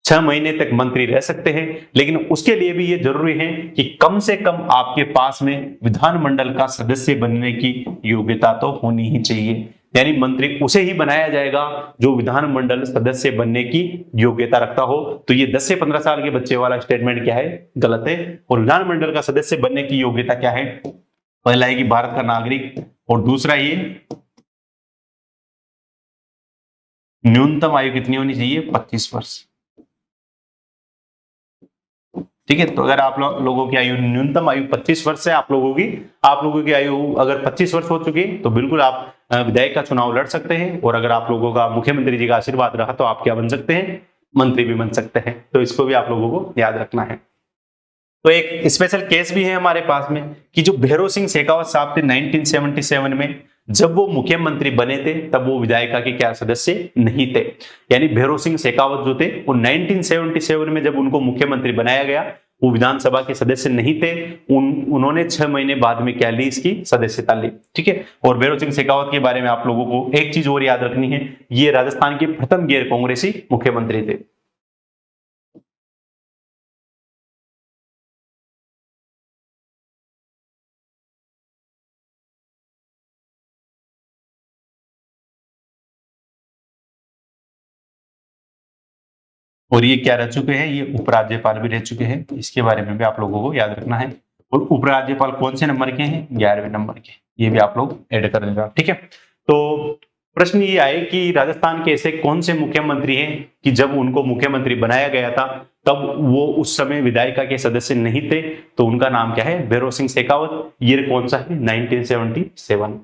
6 महीने तक मंत्री रह सकते हैं, लेकिन उसके लिए भी यह जरूरी है कि कम से कम आपके पास में विधानमंडल का सदस्य बनने की योग्यता तो होनी ही चाहिए। यानी मंत्री उसे ही बनाया जाएगा जो विधानमंडल सदस्य बनने की योग्यता रखता हो। तो ये 10 से 15 साल के बच्चे वाला स्टेटमेंट क्या है? गलत है। और विधानमंडल का सदस्य बनने की योग्यता क्या है? पहला है कि भारत का नागरिक, और दूसरा ये न्यूनतम आयु कितनी होनी चाहिए? 25 वर्ष। ठीक है। तो अगर आप लोगों की आयु, न्यूनतम आयु 25 वर्ष है आप लोगों की आयु अगर 25 वर्ष हो चुकी है तो बिल्कुल आप विधायक का चुनाव लड़ सकते हैं। और अगर आप लोगों का मुख्यमंत्री जी का आशीर्वाद रहा तो आप क्या बन सकते हैं? मंत्री भी बन सकते हैं। तो इसको भी आप लोगों को याद रखना है। तो एक स्पेशल केस भी है हमारे पास में कि जो भैरों सिंह शेखावत साहब थे 1977 में, जब वो मुख्यमंत्री बने थे तब वो विधायिका के क्या सदस्य नहीं थे। यानी भैरों सिंह शेखावत जो थे वो 1977 में जब उनको मुख्यमंत्री बनाया गया वो विधानसभा के सदस्य नहीं थे। उन्होंने 6 महीने बाद में क्या ली? इसकी सदस्यता ली। ठीक है। और भैरों सिंह शेखावत के बारे में आप लोगों को एक चीज और याद रखनी है, ये राजस्थान के प्रथम गैर कांग्रेसी मुख्यमंत्री थे। और ये क्या रह चुके हैं? ये उपराज्यपाल भी रह चुके हैं। इसके बारे में भी आप लोगों को याद रखना है। और उपराज्यपाल कौन से नंबर के हैं? 11वें नंबर के। ये भी आप लोग ऐड कर लेना। ठीक है। तो प्रश्न ये आए कि राजस्थान के ऐसे कौन से मुख्यमंत्री हैं कि जब उनको मुख्यमंत्री बनाया गया था तब वो उस समय विधायिका के सदस्य नहीं थे, तो उनका नाम क्या है, भैरव सिंह शेखावत। ईयर कौन सा है, 1977।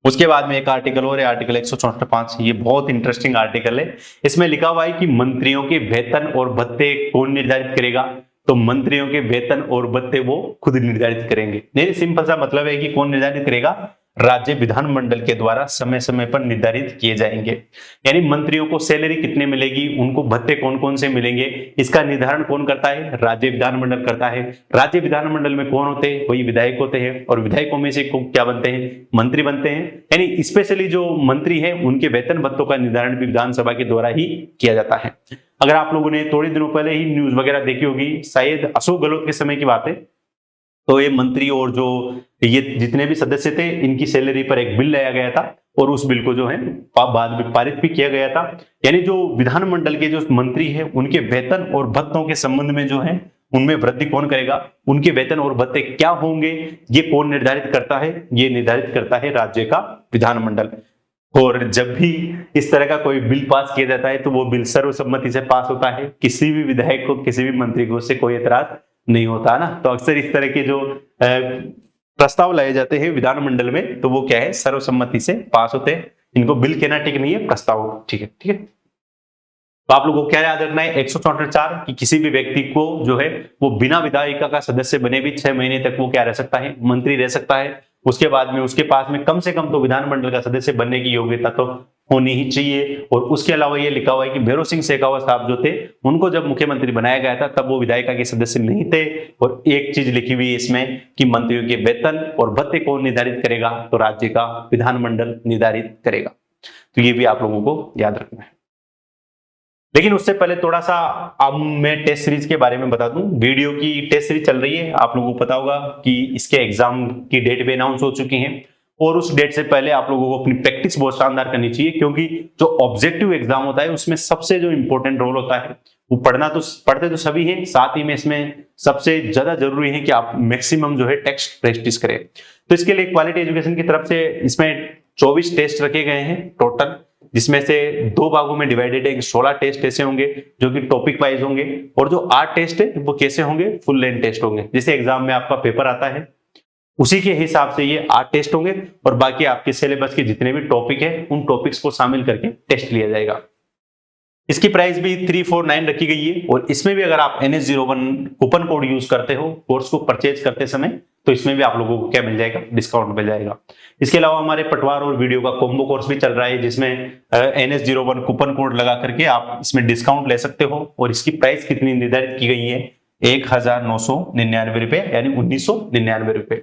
उसके बाद में एक आर्टिकल और है, आर्टिकल 164(5). ये बहुत इंटरेस्टिंग आर्टिकल है। इसमें लिखा हुआ है कि मंत्रियों के वेतन और भत्ते कौन निर्धारित करेगा, तो मंत्रियों के वेतन और भत्ते वो खुद निर्धारित करेंगे। नहीं, सिंपल सा मतलब है कि कौन निर्धारित करेगा, राज्य विधानमंडल के द्वारा समय समय पर निर्धारित किए जाएंगे। यानी मंत्रियों को सैलरी कितने मिलेगी, उनको भत्ते कौन कौन से मिलेंगे, इसका निर्धारण कौन करता है, राज्य विधानमंडल करता है। राज्य विधानमंडल में कौन होते हैं, वही विधायक होते हैं, और विधायकों में से क्या बनते हैं, मंत्री बनते हैं। यानी स्पेशली जो मंत्री हैं उनके वेतन भत्तों का निर्धारण भी विधानसभा के द्वारा ही किया जाता है। अगर आप लोगों ने थोड़े दिनों पहले ही न्यूज वगैरह देखी होगी, शायद अशोक गहलोत के समय की बात है, तो ये मंत्री और जो ये जितने भी सदस्य थे, इनकी सैलरी पर एक बिल लाया गया था, और उस बिल को जो है बाद में पारित भी किया गया था। यानी जो विधानमंडल के जो मंत्री हैं उनके वेतन और भत्तों के संबंध में जो है उनमें वृद्धि कौन करेगा, उनके वेतन और भत्ते क्या होंगे, ये कौन निर्धारित करता है, ये निर्धारित करता है राज्य का विधानमंडल। और जब भी इस तरह का कोई बिल पास किया जाता है तो वो बिल सर्वसम्मति से पास होता है, किसी भी विधायक को, किसी भी मंत्री को उससे कोई एतराज नहीं होता ना। तो अक्सर इस तरह के जो प्रस्ताव लाए जाते हैं विधानमंडल में, तो वो क्या है, सर्वसम्मति से पास होते हैं। इनको बिल कहना ठीक नहीं है, प्रस्ताव ठीक है, ठीक है। तो आप लोगों को क्या याद रखना है, 164(4) कि किसी भी व्यक्ति को जो है वो बिना विधायिका का सदस्य बने भी 6 महीने तक वो क्या रह सकता है, मंत्री रह सकता है। उसके बाद में उसके पास में कम से कम तो विधानमंडल का सदस्य बनने की योग्यता तो होनी ही चाहिए। और उसके अलावा ये लिखा हुआ है कि भैरव सिंह शेखावत साहब जो थे, उनको जब मुख्यमंत्री बनाया गया था तब वो विधायिका के सदस्य नहीं थे। और एक चीज लिखी हुई है इसमें कि मंत्रियों के वेतन और भत्ते कौन निर्धारित करेगा, तो राज्य का विधानमंडल निर्धारित करेगा। तो ये भी आप लोगों को याद रखना है। लेकिन उससे पहले थोड़ा सा अब मैं टेस्ट सीरीज के बारे में बता दूं। वीडियो की टेस्ट सीरीज चल रही है, आप लोगों को पता होगा कि इसके एग्जाम की डेट भी अनाउंस हो चुकी है, और उस डेट से पहले आप लोगों को अपनी प्रैक्टिस बहुत शानदार करनी चाहिए, क्योंकि जो ऑब्जेक्टिव एग्जाम होता है उसमें सबसे जो इंपॉर्टेंट रोल होता है वो पढ़ते तो सभी हैं, साथ ही में इसमें सबसे ज्यादा जरूरी है कि आप मैक्सिमम जो है टेक्स्ट प्रैक्टिस करें। तो इसके लिए क्वालिटी एजुकेशन की तरफ से इसमें 24 टेस्ट रखे गए हैं टोटल, जिसमें से 2 भागों में डिवाइडेड है। 16 टेस्ट ऐसे होंगे जो कि टॉपिक वाइज होंगे, और जो 8 टेस्ट है वो कैसे होंगे, फुल लेंथ टेस्ट होंगे। जैसे एग्जाम में आपका पेपर आता है उसी के हिसाब से ये 8 टेस्ट होंगे, और बाकी आपके सिलेबस के जितने भी टॉपिक है उन टॉपिक्स को शामिल करके टेस्ट लिया जाएगा। इसकी प्राइस भी 349 रखी गई है, और इसमें भी अगर आप NS01 कूपन कोड यूज करते हो कोर्स को परचेज करते समय, तो इसमें भी आप लोगों को क्या मिल जाएगा, डिस्काउंट मिल जाएगा। इसके अलावा हमारे पटवार और वीडियो का कॉम्बो कोर्स भी चल रहा है, जिसमें NS01 कूपन कोड लगा करके आप इसमें डिस्काउंट ले सकते हो। और इसकी प्राइस कितनी निर्धारित की गई है, 1999 रुपए, यानी 1999 रुपए।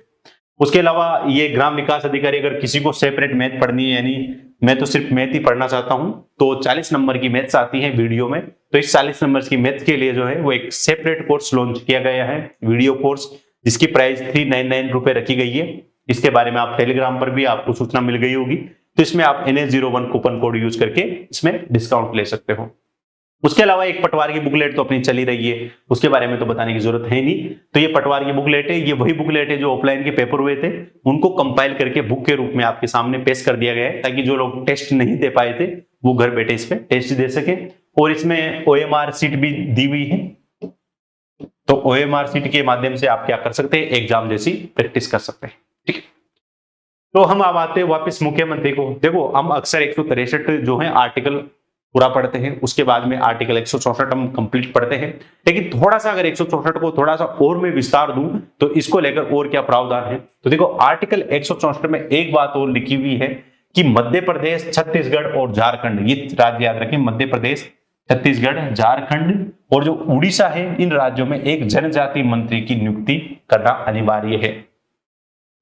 उसके अलावा ये ग्राम विकास अधिकारी, अगर किसी को सेपरेट मैथ पढ़नी है, यानी मैं तो सिर्फ मैथ ही पढ़ना चाहता हूं, तो 40 नंबर की मैथ्स आती है वीडियो में, तो इस 40 नंबर की मैथ्स के लिए जो है वो एक सेपरेट कोर्स लॉन्च किया गया है, वीडियो कोर्स, जिसकी प्राइस 399 रुपए रखी गई है। इसके बारे में आप टेलीग्राम पर भी आपको सूचना मिल गई होगी, तो इसमें आप NS01 कूपन कोड यूज करके इसमें डिस्काउंट ले सकते हो। उसके अलावा एक पटवार की बुकलेट तो अपनी चली रही है, उसके बारे में तो बताने की जरूरत है नहीं। तो ये पटवार की बुकलेट है, ये वही बुकलेट है जो ऑफलाइन के पेपर हुए थे उनको कंपाइल करके बुक के रूप में आपके सामने पेश कर दिया गया है, ताकि जो लोग टेस्ट नहीं दे पाए थे वो घर बैठे इस पे टेस्ट दे सके। और इसमें OMR सीट भी दी हुई है, तो OMR सीट के माध्यम से आप क्या कर सकते हैं, एग्जाम जैसी प्रैक्टिस कर सकते हैं, ठीक है। तो हम अब आते हैं वापस मुख्यमंत्री को। देखो, हम अक्सर 163 जो है आर्टिकल पूरा पढ़ते हैं, उसके बाद में आर्टिकल 164 हम कंप्लीट पढ़ते हैं। लेकिन थोड़ा सा अगर 164 को थोड़ा सा और मैं विस्तार दूं तो इसको लेकर और क्या प्रावधान है, तो देखो आर्टिकल 164 में एक बात और लिखी हुई है कि मध्य प्रदेश, छत्तीसगढ़ और झारखंड, ये राज्य याद रखें, मध्य प्रदेश, छत्तीसगढ़, झारखंड और जो उड़ीसा है, इन राज्यों में एक जनजाति मंत्री की नियुक्ति करना अनिवार्य है।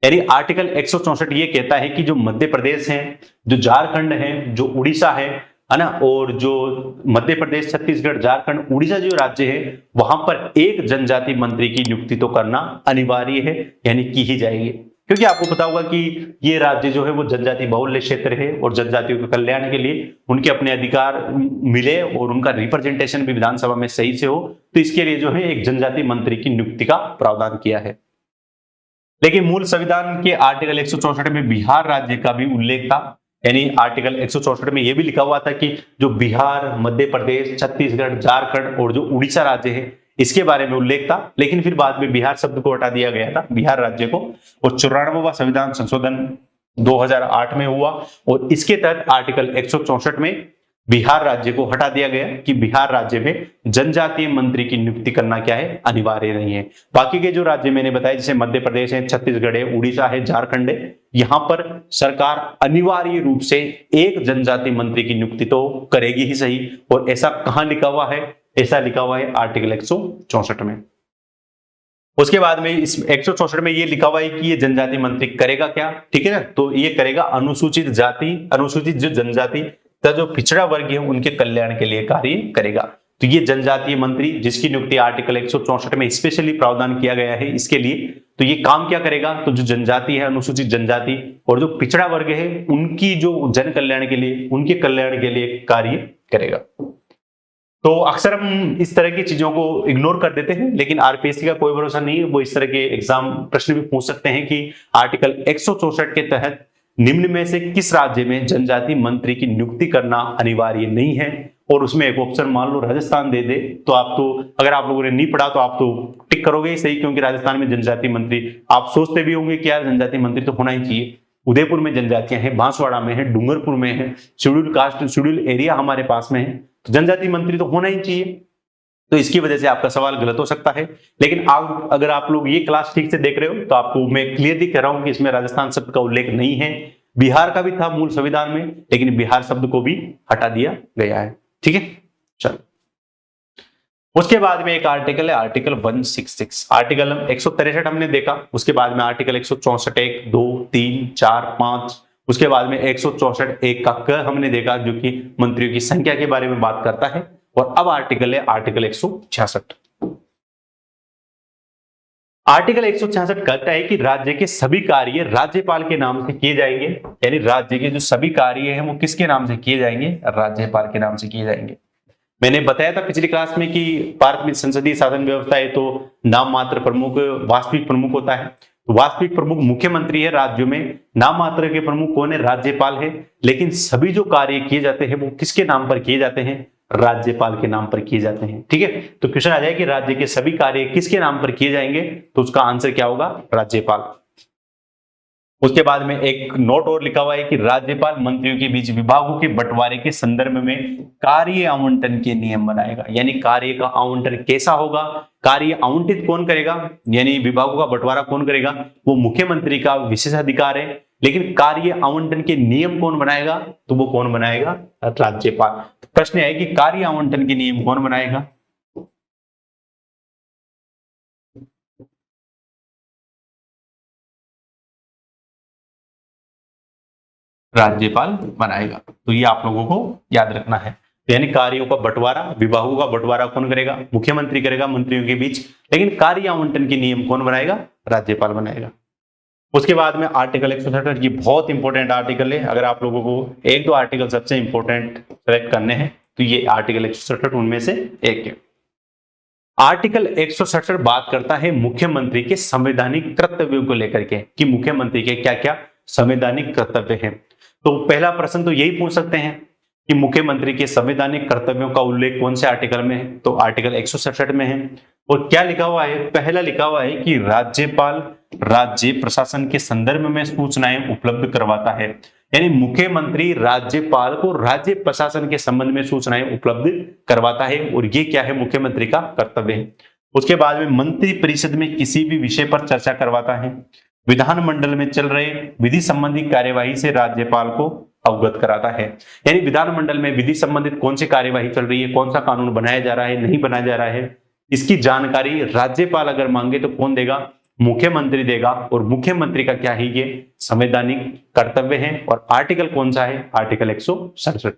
यानी आर्टिकल 164 ये कहता है कि जो मध्य प्रदेश है, जो झारखंड है, जो उड़ीसा है ना, और जो मध्य प्रदेश, छत्तीसगढ़, झारखंड, उड़ीसा जो राज्य है, वहां पर एक जनजाति मंत्री की नियुक्ति तो करना अनिवार्य है, यानी की ही जाएगी। क्योंकि आपको पता होगा कि ये राज्य जो है वो जनजाति बहुल्य क्षेत्र है, और जनजातियों के कल्याण के लिए उनके अपने अधिकार मिले और उनका रिप्रेजेंटेशन भी विधानसभा में सही से हो, तो इसके लिए जो है एक जनजाति मंत्री की नियुक्ति का प्रावधान किया है। लेकिन मूल संविधान के आर्टिकल 164 में बिहार राज्य का भी उल्लेख था, यानी आर्टिकल 164 में यह भी लिखा हुआ था कि जो बिहार, मध्य प्रदेश, छत्तीसगढ़, झारखंड और जो उड़ीसा राज्य है इसके बारे में उल्लेख था, लेकिन फिर बाद में बिहार शब्द को हटा दिया गया था, बिहार राज्य को। और 94वां संविधान संशोधन 2008 में हुआ और इसके तहत आर्टिकल 164 में बिहार राज्य को हटा दिया गया कि बिहार राज्य में जनजातीय मंत्री की नियुक्ति करना क्या है, अनिवार्य नहीं है। बाकी के जो राज्य मैंने बताया जैसे मध्य प्रदेश है, छत्तीसगढ़ है, उड़ीसा है, झारखंड है, यहां पर सरकार अनिवार्य रूप से एक जनजातीय मंत्री की नियुक्ति तो करेगी ही सही। और ऐसा कहां लिखा हुआ है? ऐसा लिखा हुआ है आर्टिकल 164 में। उसके बाद में इस 164 में ये लिखा हुआ है कि ये जनजातीय मंत्री करेगा क्या, ठीक है ना, तो ये करेगा अनुसूचित जाति, अनुसूचित जो जनजाति जो पिछड़ा वर्ग है उनके कल्याण के लिए कार्य करेगा। तो ये जनजातीय मंत्री जिसकी नियुक्ति आर्टिकल 164 में स्पेशली प्रावधान किया गया है इसके लिए, तो ये काम क्या करेगा? तो जो जनजाति है, अनुसूचित जनजाति और जो पिछड़ा वर्ग है उनकी जो जन कल्याण के लिए, उनके कल्याण के लिए कार्य करेगा। तो अक्सर हम इस तरह की चीजों को इग्नोर कर देते हैं, लेकिन आरपीएससी का कोई भरोसा नहीं है, वो इस तरह के एग्जाम प्रश्न भी पूछ सकते हैं कि आर्टिकल 164 के तहत निम्न में से किस राज्य में जनजातीय मंत्री की नियुक्ति करना अनिवार्य नहीं है। और उसमें एक ऑप्शन मान लो राजस्थान दे दे, तो आप तो, अगर आप लोगों ने नहीं पढ़ा तो आप तो टिक करोगे ही सही, क्योंकि राजस्थान में जनजातीय मंत्री, आप सोचते भी होंगे कि यार जनजातीय मंत्री तो होना ही चाहिए। उदयपुर में जनजातियां हैं, बांसवाड़ा में है, डूंगरपुर में है, शेड्यूल कास्ट, शेड्यूल एरिया हमारे पास में है, तो जनजातीय मंत्री तो होना ही चाहिए। तो इसकी वजह से आपका सवाल गलत हो सकता है। लेकिन आप, अगर आप लोग ये क्लास ठीक से देख रहे हो तो आपको मैं क्लियरली कह रहा हूं कि इसमें राजस्थान शब्द का उल्लेख नहीं है। बिहार का भी था मूल संविधान में, लेकिन बिहार शब्द को भी हटा दिया गया है, ठीक है। चलो, उसके बाद में एक आर्टिकल है आर्टिकल 166, आर्टिकल 163 हमने देखा, उसके बाद में आर्टिकल 164 1, 2, 3, 4, 5, उसके बाद में 164 1 का क हमने देखा जो कि मंत्रियों की संख्या के बारे में बात करता है। और अब आर्टिकल है आर्टिकल 166। आर्टिकल 166 कहता है कि राज्य के सभी कार्य राज्यपाल के नाम से किए जाएंगे, यानी राज्य के जो सभी कार्य हैं वो किसके नाम से किए जाएंगे? राज्यपाल के नाम से किए जाएंगे। मैंने बताया था पिछली क्लास में कि भारत में संसदीय शासन व्यवस्था है तो नाम मात्र प्रमुख वास्तविक प्रमुख होता है। तो वास्तविक प्रमुख मुख्यमंत्री है राज्यों में, नाम मात्र के प्रमुख कौन है? राज्यपाल है। लेकिन सभी जो कार्य किए जाते हैं वो किसके नाम पर किए जाते हैं? राज्यपाल के नाम पर किए जाते हैं, ठीक है। तो क्वेश्चन आ जाए कि राज्य के सभी कार्य किसके नाम पर किए जाएंगे, तो उसका आंसर क्या होगा? राज्यपाल। उसके बाद में एक नोट और लिखा हुआ है कि राज्यपाल मंत्रियों के बीच विभागों के बंटवारे के संदर्भ में कार्य आवंटन के नियम बनाएगा, यानी कार्य का आवंटन कैसा होगा, कार्य आवंटित कौन करेगा, यानी विभागों का बंटवारा कौन करेगा, वो मुख्यमंत्री का विशेष अधिकार है। लेकिन कार्य आवंटन के नियम कौन बनाएगा, तो वो कौन बनाएगा? राज्यपाल। प्रश्न है कि कार्य आवंटन के नियम कौन बनाएगा? राज्यपाल बनाएगा। तो ये आप लोगों को याद रखना है। यानी कार्यों का बंटवारा, विभागों का बंटवारा कौन करेगा? मुख्यमंत्री करेगा मंत्रियों के बीच। लेकिन कार्य आवंटन के नियम कौन बनाएगा? राज्यपाल बनाएगा। उसके बाद में आर्टिकल 167 ये बहुत इंपॉर्टेंट आर्टिकल है। अगर आप लोगों को एक दो आर्टिकल सबसे इंपॉर्टेंट सेलेक्ट करने हैं तो ये आर्टिकल 167 उनमें से एक है। आर्टिकल 167 बात करता है मुख्यमंत्री के संवैधानिक कर्तव्यों को लेकर के, कि मुख्यमंत्री के क्या क्या संवैधानिक कर्तव्य हैं। तो पहला प्रश्न तो यही पूछ सकते हैं कि मुख्यमंत्री के संवैधानिक कर्तव्यों का उल्लेख कौन से आर्टिकल में है, तो आर्टिकल 167 में है। और क्या लिखा हुआ है? पहला लिखा हुआ है कि राज्यपाल राज्य प्रशासन के संदर्भ में सूचनाएं उपलब्ध करवाता है, यानी मुख्यमंत्री राज्यपाल को राज्य प्रशासन के संबंध में सूचनाएं उपलब्ध करवाता है, और ये क्या है? मुख्यमंत्री का कर्तव्य है। उसके बाद में मंत्री परिषद में किसी भी विषय पर चर्चा करवाता है, विधानमंडल में चल रहे विधि संबंधी कार्यवाही से राज्यपाल को अवगत कराता है, यानी विधानमंडल में विधि संबंधित कौन सी कार्यवाही चल रही है, कौन सा कानून बनाया जा रहा है, नहीं बनाया जा रहा है, इसकी जानकारी राज्यपाल अगर मांगे तो कौन देगा? मुख्यमंत्री देगा। और मुख्यमंत्री का क्या है? ये संवैधानिक कर्तव्य है। और आर्टिकल कौन सा है? आर्टिकल 167।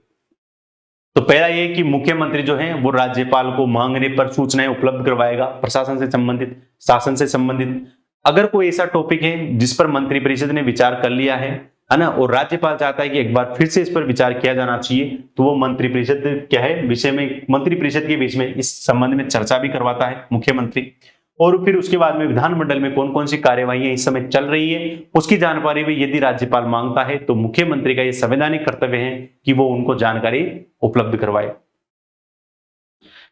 तो पहला ये कि मुख्यमंत्री जो है वो राज्यपाल को मांगने पर सूचनाएं उपलब्ध करवाएगा, प्रशासन से संबंधित, शासन से संबंधित। अगर कोई ऐसा टॉपिक है जिस पर मंत्रिपरिषद ने विचार कर लिया है ना, और राज्यपाल चाहता है कि एक बार फिर से इस पर विचार किया जाना चाहिए, तो वो मंत्रिपरिषद क्या है विषय में, मंत्रिपरिषद के बीच में इस संबंध में चर्चा भी करवाता है मुख्यमंत्री। और फिर उसके बाद में विधानमंडल में कौन कौन सी कार्यवाही इस समय चल रही है उसकी जानकारी भी यदि राज्यपाल मांगता है तो मुख्यमंत्री का ये संवैधानिक कर्तव्य है कि वो उनको जानकारी उपलब्ध करवाए।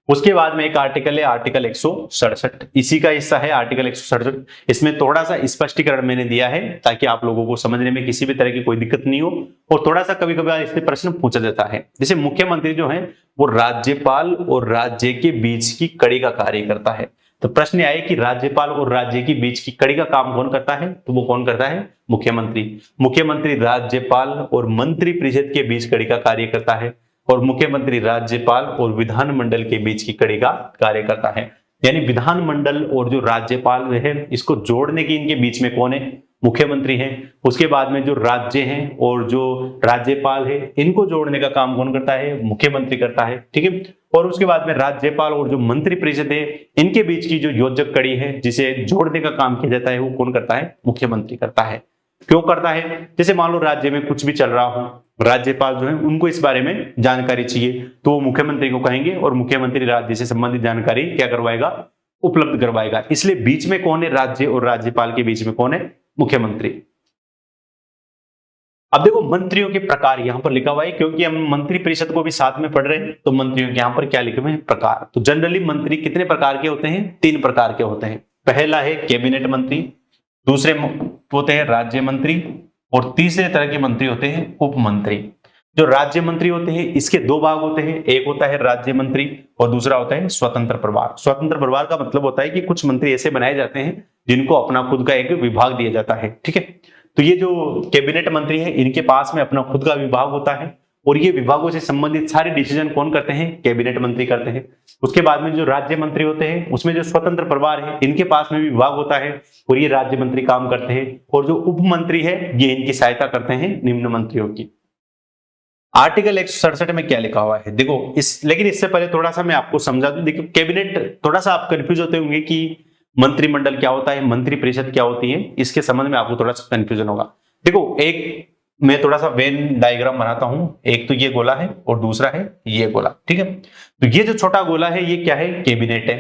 उसके बाद में एक आर्टिकल है आर्टिकल 167, इसी का हिस्सा है आर्टिकल 167। इसमें थोड़ा सा स्पष्टीकरण मैंने दिया है ताकि आप लोगों को समझने में किसी भी तरह की कोई दिक्कत नहीं हो, और थोड़ा सा कभी कभी इससे प्रश्न पूछा जाता है। जैसे मुख्यमंत्री जो है वो राज्यपाल और राज्य के बीच की कड़ी का कार्य करता है, तो प्रश्न आए कि राज्यपाल और राज्य के बीच की कड़ी का काम कौन करता है, तो वो कौन करता है, मुख्यमंत्री। मुख्यमंत्री राज्यपाल और मंत्री परिषद के बीच कड़ी का कार्य करता है, और मुख्यमंत्री राज्यपाल और विधानमंडल के बीच की कड़ी का कार्य करता है। यानी विधानमंडल और जो राज्यपाल है इसको जोड़ने की इनके बीच में कौन है, मुख्यमंत्री है। उसके बाद में जो राज्य हैं और जो राज्यपाल है इनको जोड़ने का काम कौन करता है, मुख्यमंत्री करता है, ठीक है। और उसके बाद में राज्यपाल और जो मंत्री परिषद है इनके बीच की जो योजक कड़ी है जिसे जोड़ने का काम किया जाता है वो कौन करता है, मुख्यमंत्री करता है। क्यों करता है, जैसे मान लो राज्य में कुछ भी चल रहा हो, राज्यपाल जो है उनको इस बारे में जानकारी चाहिए तो वो मुख्यमंत्री को कहेंगे और मुख्यमंत्री राज्य से संबंधित जानकारी क्या करवाएगा, उपलब्ध करवाएगा। इसलिए बीच में कौन है, राज्य और राज्यपाल के बीच में कौन है, मुख्यमंत्री। अब देखो मंत्रियों के प्रकार यहां पर लिखा हुआ है, क्योंकि हम मंत्री परिषद को भी साथ में पढ़ रहे हैं तो मंत्रियों के यहां पर क्या लिखे हुए हैं, प्रकार। तो जनरली मंत्री कितने प्रकार के होते हैं, 3 प्रकार के होते हैं। पहला है कैबिनेट मंत्री, दूसरे होते हैं राज्य मंत्री, और तीसरे तरह के मंत्री होते हैं उप मंत्री। जो राज्य मंत्री होते हैं इसके 2 भाग होते हैं, एक होता है राज्य मंत्री और दूसरा होता है स्वतंत्र प्रभार। स्वतंत्र प्रभार का मतलब होता है कि कुछ मंत्री ऐसे बनाए जाते हैं जिनको अपना खुद का एक विभाग दिया जाता है, ठीक है। तो ये जो कैबिनेट मंत्री है इनके पास में अपना खुद का विभाग होता है और ये विभागों से संबंधित सारे डिसीजन कौन करते हैं, कैबिनेट मंत्री करते हैं। उसके बाद में जो राज्य मंत्री होते हैं उसमें जो स्वतंत्र प्रभार है इनके पास में भी विभाग होता है और ये राज्य मंत्री काम करते हैं, और जो उप मंत्री है ये इनकी सहायता करते हैं निम्न मंत्रियों की। आर्टिकल 167 में क्या लिखा हुआ है देखो, लेकिन इससे पहले थोड़ा सा मैं आपको समझा दूं। देखो कैबिनेट, थोड़ा सा आप कंफ्यूज होते होंगे कि मंत्रिमंडल क्या होता है, मंत्री परिषद क्या होती है, इसके संबंध में आपको थोड़ा सा कंफ्यूजन होगा। देखो एक मैं थोड़ा सा वेन डायग्राम बनाता हूं, एक तो ये गोला है और दूसरा है ये गोला, ठीक है। तो ये जो छोटा गोला है ये क्या है, कैबिनेट है,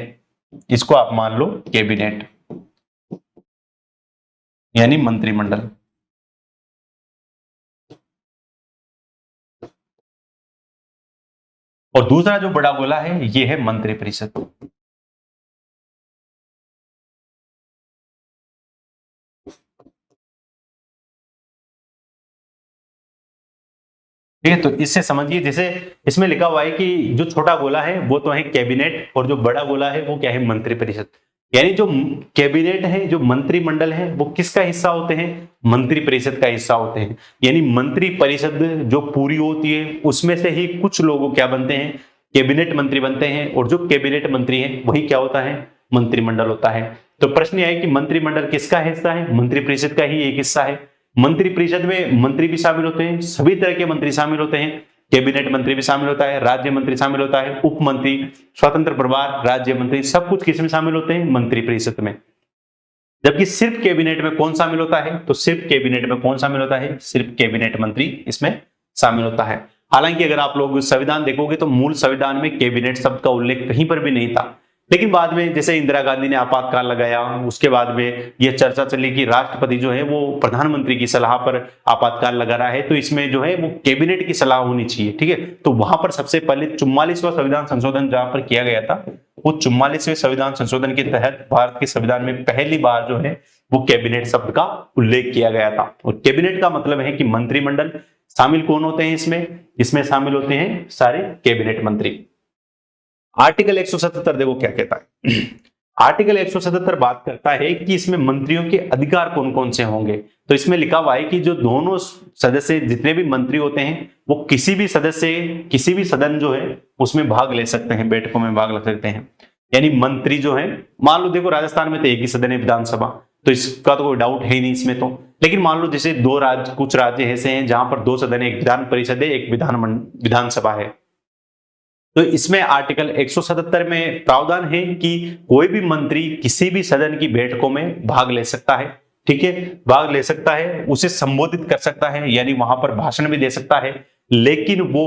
इसको आप मान लो कैबिनेट यानी मंत्रिमंडल। और दूसरा जो बड़ा गोला है ये है मंत्री परिषद। ठीक है, तो इससे समझिए, जैसे इसमें लिखा हुआ है कि जो छोटा गोला है वो तो है कैबिनेट और जो बड़ा गोला है वो क्या है, मंत्री परिषद। यानी जो कैबिनेट है, जो मंत्रिमंडल है वो किसका हिस्सा होते हैं, मंत्री परिषद का हिस्सा होते हैं। यानी मंत्री परिषद जो पूरी होती है उसमें से ही कुछ लोग क्या बनते हैं, कैबिनेट मंत्री बनते हैं, और जो कैबिनेट मंत्री है वही क्या होता है, मंत्रिमंडल होता है। तो प्रश्न यह है कि मंत्रिमंडल किसका हिस्सा है, मंत्री परिषद का ही एक हिस्सा है। मंत्री परिषद में मंत्री भी शामिल होते हैं, सभी तरह के मंत्री शामिल होते हैं, कैबिनेट मंत्री भी शामिल होता है, राज्य मंत्री शामिल होता है, उप मंत्री, स्वतंत्र प्रभार, राज्य मंत्री, सब कुछ किसमें शामिल होते हैं, मंत्री परिषद में। जबकि सिर्फ कैबिनेट में कौन शामिल होता है, तो सिर्फ कैबिनेट में कौन शामिल होता है, सिर्फ कैबिनेट मंत्री इसमें शामिल होता है। हालांकि अगर आप लोग संविधान देखोगे तो मूल संविधान में कैबिनेट शब्द का उल्लेख कहीं पर भी नहीं था, लेकिन बाद में जैसे इंदिरा गांधी ने आपातकाल लगाया, उसके बाद में यह चर्चा चली कि राष्ट्रपति जो है वो प्रधानमंत्री की सलाह पर आपातकाल लगा रहा है, तो इसमें जो है वो कैबिनेट की सलाह होनी चाहिए, ठीक है। तो वहां पर सबसे पहले 44वां संविधान संशोधन जहां पर किया गया था, वो 44वें संविधान संशोधन के तहत भारत के संविधान में पहली बार जो है वो कैबिनेट शब्द का उल्लेख किया गया था। और कैबिनेट का मतलब है कि मंत्रिमंडल। शामिल कौन होते हैं इसमें शामिल होते हैं सारे कैबिनेट मंत्री। आर्टिकल 177 देखो क्या कहता है। आर्टिकल 177 बात करता है कि इसमें मंत्रियों के अधिकार कौन कौन से होंगे। तो इसमें लिखा हुआ है कि जो दोनों सदस्य, जितने भी मंत्री होते हैं, वो किसी भी सदन जो है उसमें भाग ले सकते हैं, बैठकों में भाग ले सकते हैं। यानी मंत्री जो है, मान लो देखो राजस्थान में तो एक ही सदन है, विधानसभा, तो इसका तो कोई डाउट है ही नहीं इसमें। तो लेकिन मान लो जैसे कुछ राज्य ऐसे हैं जहां पर 2 सदन है, एक विधान परिषद है, एक विधानसभा है। तो इसमें आर्टिकल 177 में प्रावधान है कि कोई भी मंत्री किसी भी सदन की बैठकों में भाग ले सकता है, ठीक है, भाग ले सकता है, उसे संबोधित कर सकता है, यानी वहां पर भाषण भी दे सकता है, लेकिन वो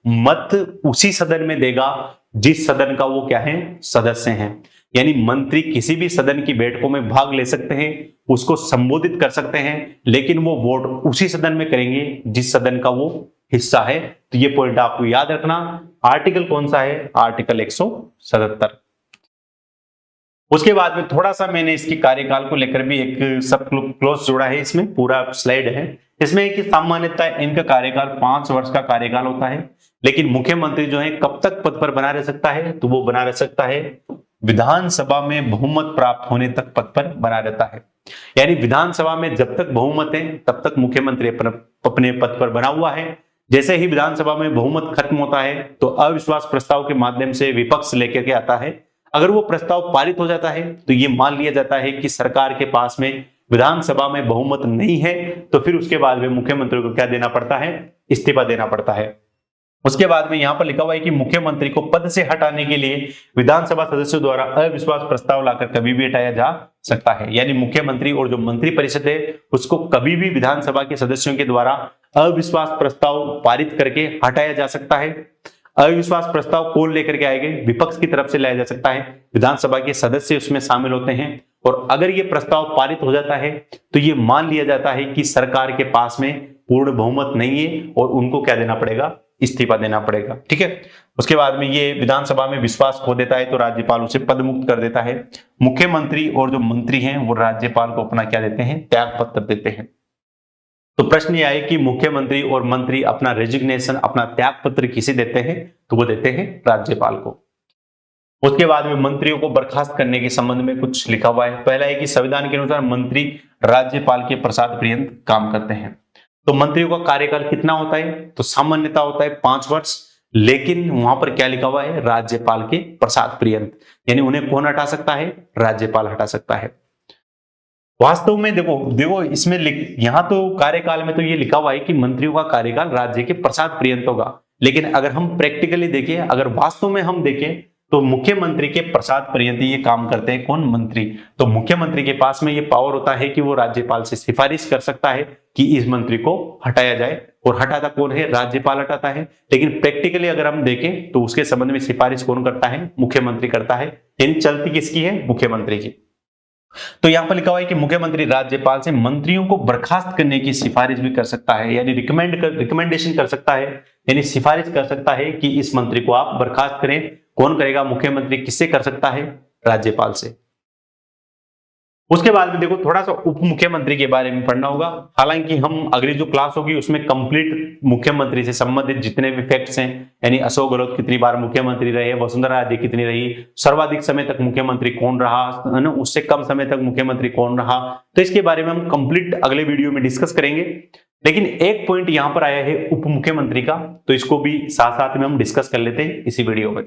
मत उसी सदन में देगा जिस सदन का वो क्या है, सदस्य हैं। यानी मंत्री किसी भी सदन की बैठकों में भाग ले सकते हैं, उसको संबोधित कर सकते हैं, लेकिन वो वोट उसी सदन में करेंगे जिस सदन का वो हिस्सा है। तो ये पॉइंट आपको याद रखना। आर्टिकल कौन सा है? आर्टिकल 177। उसके बाद में थोड़ा सा मैंने इसके कार्यकाल को लेकर भी एक सब क्लोज जोड़ा है, इसमें पूरा स्लाइड है। इसमें कि सामान्यतः इनका कार्यकाल 5 वर्ष का कार्यकाल होता है, लेकिन मुख्यमंत्री जो है कब तक पद पर बना रह सकता है? तो वो बना रह सकता है विधानसभा में बहुमत प्राप्त होने तक पद पर बना रहता है। यानी विधानसभा में जब तक बहुमत है तब तक मुख्यमंत्री अपने पद पर बना हुआ है। जैसे ही विधानसभा में बहुमत खत्म होता है तो अविश्वास प्रस्ताव के माध्यम से विपक्ष लेकर के आता है। अगर वो प्रस्ताव पारित हो जाता है तो ये मान लिया जाता है कि सरकार के पास में विधानसभा में बहुमत नहीं है, तो फिर उसके बाद में मुख्यमंत्री को क्या देना पड़ता है? इस्तीफा देना पड़ता है। उसके बाद में यहां पर लिखा हुआ है कि मुख्यमंत्री को पद से हटाने के लिए विधानसभा सदस्यों द्वारा अविश्वास प्रस्ताव लाकर कभी भी हटाया जा सकता है। यानी मुख्यमंत्री और जो मंत्री परिषद है उसको कभी भी विधानसभा के सदस्यों के द्वारा अविश्वास प्रस्ताव पारित करके हटाया जा सकता है। अविश्वास प्रस्ताव कौन लेकर के आएंगे? विपक्ष की तरफ से लाया जा सकता है, विधानसभा के सदस्य उसमें शामिल होते हैं। और अगर ये प्रस्ताव पारित हो जाता है तो ये मान लिया जाता है कि सरकार के पास में पूर्ण बहुमत नहीं है और उनको क्या देना पड़ेगा? इस्तीफा देना पड़ेगा। ठीक है। उसके बाद में ये विधानसभा में विश्वास खो देता है तो राज्यपाल उसे पद मुक्त कर देता है। मुख्यमंत्री और जो मंत्री हैं वो राज्यपाल को अपना क्या देते हैं? त्याग पत्र देते हैं। तो प्रश्न ये आए कि मुख्यमंत्री और मंत्री अपना रेजिग्नेशन, अपना त्याग पत्र किसे देते हैं? तो वो देते हैं राज्यपाल को। उसके बाद में मंत्रियों को बर्खास्त करने के संबंध में कुछ लिखा हुआ है। पहला है कि संविधान के अनुसार मंत्री राज्यपाल के प्रसाद पर्यंत काम करते हैं। तो मंत्रियों का कार्यकाल कितना होता है? तो सामान्यता होता है 5 वर्ष, लेकिन वहां पर क्या लिखा हुआ है? राज्यपाल के प्रसाद पर्यंत। यानी उन्हें कौन हटा सकता है? राज्यपाल हटा सकता है। वास्तव में देखो इसमें यहां तो कार्यकाल में तो ये लिखा हुआ है कि मंत्रियों का कार्यकाल राज्य के प्रसाद पर्यंत होगा, लेकिन अगर हम प्रैक्टिकली देखें, अगर वास्तव में हम देखें तो मुख्यमंत्री के प्रसाद पर्यंत ये काम करते हैं कौन? मंत्री। तो मुख्यमंत्री के पास में ये पावर होता है कि वो राज्यपाल से सिफारिश कर सकता है कि इस मंत्री को हटाया जाए, और हटाता कौन है? राज्यपाल हटाता है। लेकिन प्रैक्टिकली अगर हम देखें तो उसके संबंध में सिफारिश कौन करता है? मुख्यमंत्री करता है। यानी चलती किसकी है? मुख्यमंत्री की। तो यहां पर लिखा हुआ है कि मुख्यमंत्री राज्यपाल से मंत्रियों को बर्खास्त करने की सिफारिश भी कर सकता है, यानी रिकमेंडेशन कर सकता है, यानी सिफारिश कर सकता है कि इस मंत्री को आप बर्खास्त करें। कौन करेगा? मुख्यमंत्री। किससे कर सकता है? राज्यपाल से। उसके बाद में देखो थोड़ा सा उप मुख्यमंत्री के बारे में पढ़ना होगा। हालांकि हम अगली जो क्लास होगी उसमें कंप्लीट मुख्यमंत्री से संबंधित जितने भी फैक्ट्स हैं, यानी अशोक गहलोत कितनी बार मुख्यमंत्री रहे, वसुंधरा राजे कितनी रही, सर्वाधिक समय तक मुख्यमंत्री कौन रहा, है ना, उससे कम समय तक मुख्यमंत्री कौन रहा, तो इसके बारे में हम कंप्लीट अगले वीडियो में डिस्कस करेंगे। लेकिन एक पॉइंट यहां पर आया है उप मुख्यमंत्री का, तो इसको भी साथ साथ में हम डिस्कस कर लेते हैं इसी वीडियो में।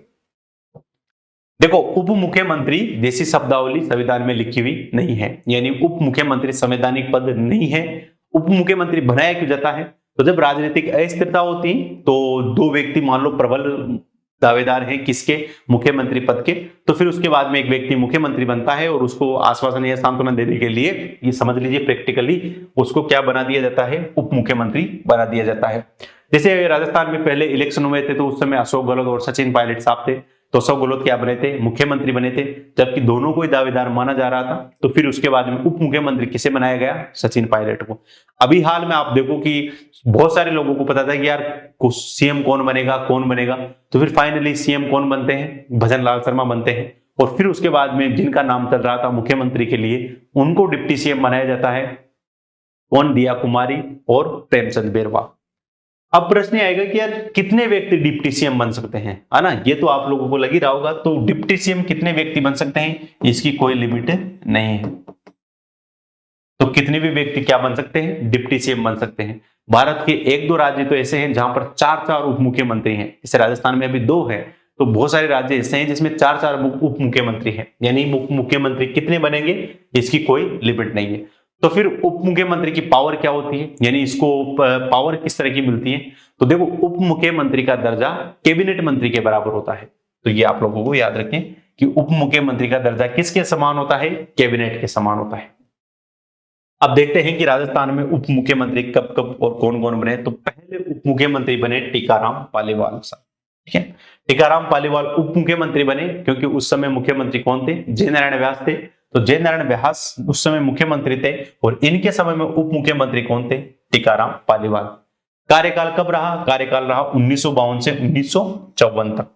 देखो उप मुख्यमंत्री जैसी शब्दावली संविधान में लिखी हुई नहीं है, यानी उप मुख्यमंत्री संवैधानिक पद नहीं है। उप मुख्यमंत्री बनाया क्यों जाता है? तो जब राजनीतिक अस्थिरता होती तो 2 व्यक्ति मान लो प्रबल दावेदार हैं किसके? मुख्यमंत्री पद के, तो फिर उसके बाद में एक व्यक्ति मुख्यमंत्री बनता है और उसको आश्वासन या सांत्वना देने के लिए, ये समझ लीजिए प्रैक्टिकली, उसको क्या बना दिया जाता है? उप मुख्यमंत्री बना दिया जाता है। जैसे राजस्थान में पहले इलेक्शन हुए थे तो उस समय अशोक गहलोत और सचिन पायलट साहब थे, तो अशोक गहलोत क्या बने थे? मुख्यमंत्री बने थे, जबकि दोनों को ही दावेदार माना जा रहा था। तो फिर उसके बाद में उप मुख्यमंत्री किसे बनाया गया? सचिन पायलट को। अभी हाल में आप देखो कि बहुत सारे लोगों को पता था कि यार सीएम कौन बनेगा, तो फिर फाइनली सीएम कौन बनते हैं? भजन लाल शर्मा बनते हैं। और फिर उसके बाद में जिनका नाम चल रहा था मुख्यमंत्री के लिए, उनको डिप्टी सीएम बनाया जाता है कौन? दिया कुमारी और प्रेमचंद बेरवा। अब प्रश्न आएगा कि यार कितने व्यक्ति डिप्टी सीएम बन सकते हैं, है ना? ये तो आप लोगों को लग ही रहा होगा। तो डिप्टी सीएम कितने व्यक्ति बन सकते हैं, इसकी कोई लिमिट नहीं है। तो कितने भी व्यक्ति क्या बन सकते हैं? डिप्टी सीएम बन सकते हैं। भारत के 1-2 राज्य तो ऐसे हैं जहां पर 4-4 उप मुख्यमंत्री हैं, जैसे राजस्थान में अभी 2 है, तो बहुत सारे राज्य ऐसे हैं जिसमें 4-4 उप मुख्यमंत्री हैं। यानी उप मुख्यमंत्री कितने बनेंगे, इसकी कोई लिमिट नहीं है। तो फिर उप मुख्यमंत्री की पावर क्या होती है, यानी इसको पावर किस तरह की मिलती है? तो देखो उप मुख्यमंत्री का दर्जा कैबिनेट मंत्री के बराबर होता है। तो ये आप लोगों को याद रखें कि उप मुख्यमंत्री का दर्जा किसके समान होता है? कैबिनेट के समान होता है। अब देखते हैं कि राजस्थान में उप मुख्यमंत्री कब कब और कौन कौन बने। तो पहले उप मुख्यमंत्री बने टीकाराम पालीवाल साहब। ठीक है। टीकाराम पालीवाल उप मुख्यमंत्री बने क्योंकि उस समय मुख्यमंत्री कौन थे? जयनारायण व्यास थे। तो जयनारायण व्यास उस समय मुख्यमंत्री थे और इनके समय में उप मुख्यमंत्री कौन थे? टीकाराम पालीवाल। कार्यकाल कब रहा? कार्यकाल रहा 1952 से 1954 तक।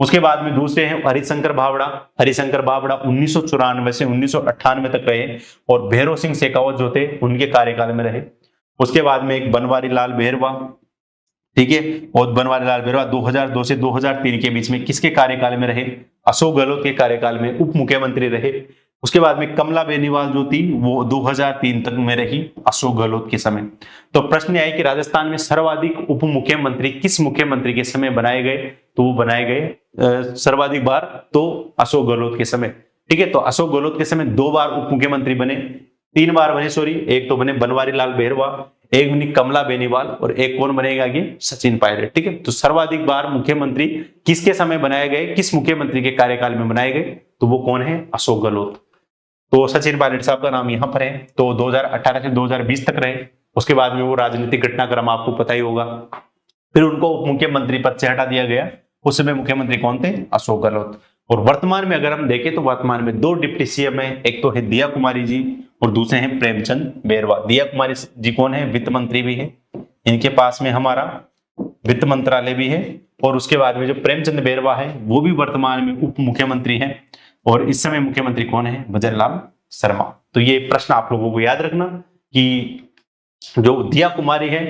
उसके बाद में दूसरे हैं हरिशंकर भावड़ा। हरिशंकर भावड़ा 1994 से 1998 तक रहे और भैरव सिंह शेखावत जो थे उनके कार्यकाल में रहे। उसके बाद में एक बनवारी लाल बेहरवा, ठीक है, और बनवारी लाल बेहरवा 2002 से 2003 के बीच में किसके कार्यकाल में रहे? अशोक गहलोत के कार्यकाल में उप मुख्यमंत्री रहे। उसके बाद में कमला बेनीवाल जो थी वो 2003 तक में रही अशोक गहलोत के समय। तो प्रश्न यह है कि राजस्थान में सर्वाधिक उप मुख्यमंत्री किस मुख्यमंत्री के समय बनाए गए? तो वो बनाए गए सर्वाधिक बार तो अशोक गहलोत के समय। ठीक है, तो अशोक गहलोत के समय 2 बार उप मुख्यमंत्री बने, 3 बार बने सॉरी, एक तो बने बनवारी लाल बेहरवा, एक बनी कमला बेनीवाल और एक कौन बनेगा आगे? सचिन पायलट। ठीक है, तो सर्वाधिक बार मुख्यमंत्री किसके समय बनाए गए, किस मुख्यमंत्री के कार्यकाल में बनाए गए? तो वो कौन है? अशोक गहलोत। तो सचिन पायलट साहब का नाम यहां पर है। तो 2018 से 2020 तक रहे। उसके बाद में वो राजनीतिक घटनाक्रम आपको पता ही होगा, फिर उनको उप मुख्यमंत्री पद से हटा दिया गया। उस समय मुख्यमंत्री कौन थे? अशोक गहलोत। और वर्तमान में अगर हम देखें तो वर्तमान में 2 डिप्टी सीएम है, एक तो है दिया कुमारी जी और दूसरे हैं प्रेमचंद बेरवा। दिया कुमारी जी कौन है? वित्त मंत्री भी है, इनके पास में हमारा वित्त मंत्रालय भी है। और उसके बाद में जो प्रेमचंद बेरवा है वो भी वर्तमान में उप मुख्यमंत्री है और इस समय मुख्यमंत्री कौन है? भजनलाल शर्मा। तो ये प्रश्न आप लोगों को याद रखना कि जो दिया कुमारी है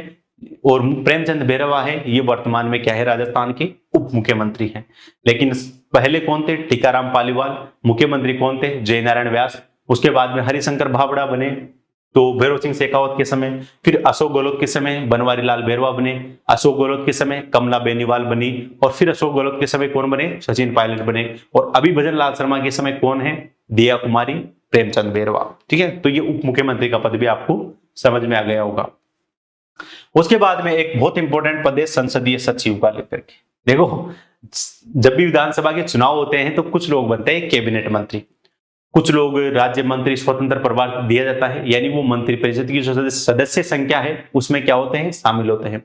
और प्रेमचंद बेरवा है ये वर्तमान में क्या है? राजस्थान के उप मुख्यमंत्री हैं। लेकिन पहले कौन थे? टीकाराम पालीवाल। मुख्यमंत्री कौन थे? जयनारायण व्यास। उसके बाद में हरिशंकर भावड़ा बने तो भैरव सिंह शेखावत के समय, फिर अशोक गहलोत के समय बनवारी लाल बेहरवा बने, अशोक गहलोत के समय कमला बेनीवाल बनी और फिर अशोक गहलोत के समय कौन बने? सचिन पायलट बने। और अभी भजनलाल शर्मा के समय कौन है? दिया कुमारी, प्रेमचंद बेरवा। ठीक है, तो ये उप मुख्यमंत्री का पद भी आपको समझ में आ गया होगा। उसके बाद में एक बहुत इंपॉर्टेंट पद है संसदीय सचिव का लेकर के। देखो, जब भी विधानसभा के चुनाव होते हैं तो कुछ लोग बनते हैं कैबिनेट मंत्री, कुछ लोग राज्य मंत्री, स्वतंत्र प्रभार दिया जाता है, यानी वो मंत्रिपरिषद की जो सदस्य संख्या है उसमें क्या होते हैं? शामिल होते हैं।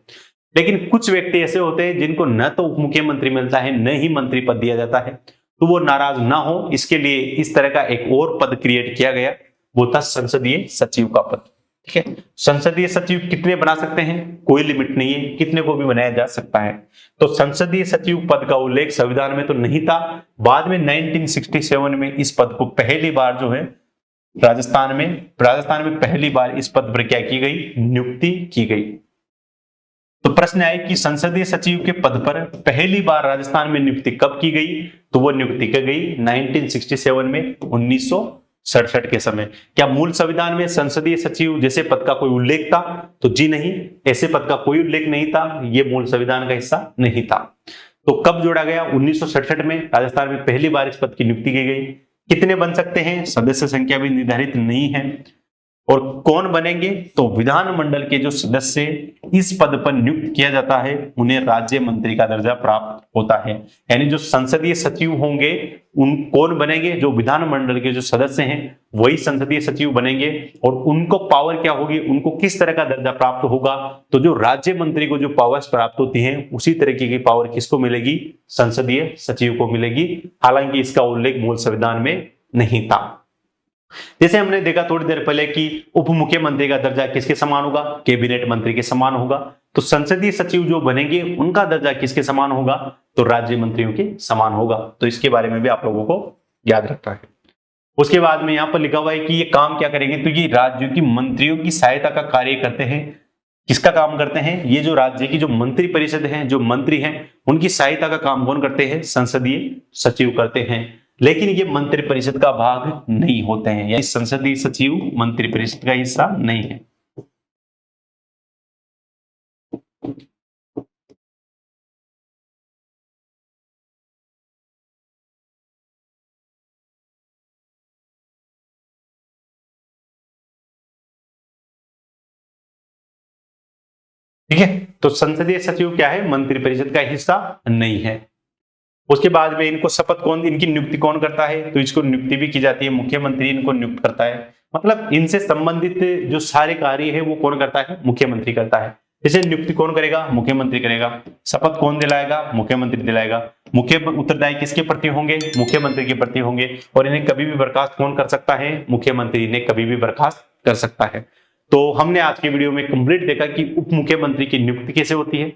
लेकिन कुछ व्यक्ति ऐसे होते हैं जिनको न तो उप मुख्यमंत्री मिलता है न ही मंत्री पद दिया जाता है, तो वो नाराज ना हो इसके लिए इस तरह का एक और पद क्रिएट किया गया, वो था संसदीय सचिव का पद। ठीक है, संसदीय सचिव कितने बना सकते हैं? कोई लिमिट नहीं है, कितने को भी बनाया जा सकता है। तो संसदीय सचिव पद का उल्लेख संविधान में तो नहीं था, बाद में 1967 में इस पद को पहली बार जो है राजस्थान में पहली बार इस पद पर क्या की गई? नियुक्ति की गई। तो प्रश्न आए कि संसदीय सचिव के पद पर पहली बार राजस्थान में नियुक्ति कब की गई? तो वो नियुक्ति की गई 1967 में, 1967 के समय। क्या मूल संविधान में संसदीय सचिव जैसे पद का कोई उल्लेख था? तो जी नहीं, ऐसे पद का कोई उल्लेख नहीं था, ये मूल संविधान का हिस्सा नहीं था। तो कब जोड़ा गया? 1967 में राजस्थान में पहली बार इस पद की नियुक्ति की गई। कितने बन सकते हैं? सदस्य संख्या भी निर्धारित नहीं है। और कौन बनेंगे? तो विधानमंडल के जो सदस्य इस पद पर नियुक्त किया जाता है उन्हें राज्य मंत्री का दर्जा प्राप्त होता है। यानी जो संसदीय सचिव होंगे उन कौन बनेंगे? जो विधानमंडल के जो सदस्य हैं वही संसदीय सचिव बनेंगे। और उनको पावर क्या होगी? उनको किस तरह का दर्जा प्राप्त होगा? तो जो राज्य मंत्री को जो पावर्स प्राप्त होती हैं उसी तरीके की पावर किसको मिलेगी? संसदीय सचिव को मिलेगी। हालांकि इसका उल्लेख मूल संविधान में नहीं था। जैसे हमने देखा थोड़ी देर पहले कि उप मुख्यमंत्री का दर्जा किसके समान होगा? कैबिनेट मंत्री के समान होगा। तो संसदीय सचिव जो बनेंगे उनका दर्जा किसके समान होगा? तो राज्य मंत्रियों के समान होगा। तो इसके बारे में भी आप लोगों को याद रखना है। उसके बाद में यहां पर लिखा हुआ है कि ये काम क्या करेंगे? तो ये राज्यों की मंत्रियों की सहायता का कार्य करते हैं। किसका काम करते हैं? ये जो राज्य की जो मंत्री परिषद है, जो मंत्री हैं, उनकी सहायता का काम कौन करते हैं? संसदीय सचिव करते हैं। लेकिन ये मंत्रिपरिषद का भाग नहीं होते हैं, यानी संसदीय सचिव मंत्रिपरिषद का हिस्सा नहीं है। ठीक है, तो संसदीय सचिव क्या है? मंत्रिपरिषद का हिस्सा नहीं है। उसके बाद में इनको शपथ कौन, इनकी नियुक्ति कौन करता है? तो इसको नियुक्ति भी की जाती है, मुख्यमंत्री इनको नियुक्त करता है। मतलब इनसे संबंधित जो सारे कार्य है वो कौन करता है? मुख्यमंत्री करता है। इसे नियुक्ति कौन करेगा? मुख्यमंत्री करेगा। शपथ कौन दिलाएगा? मुख्यमंत्री दिलाएगा। मुख्य उत्तरदायी किसके प्रति होंगे? मुख्यमंत्री के प्रति होंगे। और इन्हें कभी भी बर्खास्त कौन कर सकता है? मुख्यमंत्री इन्हें कभी भी बर्खास्त कर सकता है। तो हमने आज के वीडियो में कंप्लीट देखा कि उप मुख्यमंत्री की नियुक्ति कैसे होती है,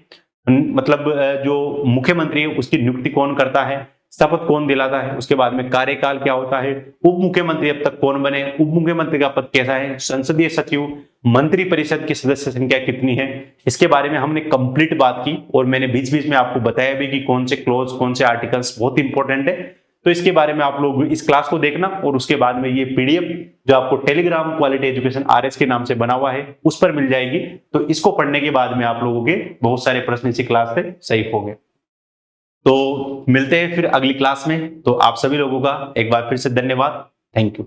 मतलब जो मुख्यमंत्री है उसकी नियुक्ति कौन करता है, शपथ कौन दिलाता है, उसके बाद में कार्यकाल क्या होता है, उप मुख्यमंत्री अब तक कौन बने, उप मुख्यमंत्री का पद कैसा है, संसदीय सचिव, मंत्री परिषद की सदस्य संख्या कितनी है, इसके बारे में हमने कंप्लीट बात की। और मैंने बीच बीच में आपको बताया भी कि कौन से क्लॉज, कौन से आर्टिकल्स बहुत इंपॉर्टेंट है। तो इसके बारे में आप लोग इस क्लास को देखना और उसके बाद में ये पीडीएफ जो आपको टेलीग्राम क्वालिटी एजुकेशन आरएस के नाम से बना हुआ है उस पर मिल जाएगी। तो इसको पढ़ने के बाद में आप लोगों के बहुत सारे प्रश्न इसी क्लास से सही होंगे। तो मिलते हैं फिर अगली क्लास में। तो आप सभी लोगों का एक बार फिर से धन्यवाद। Thank you.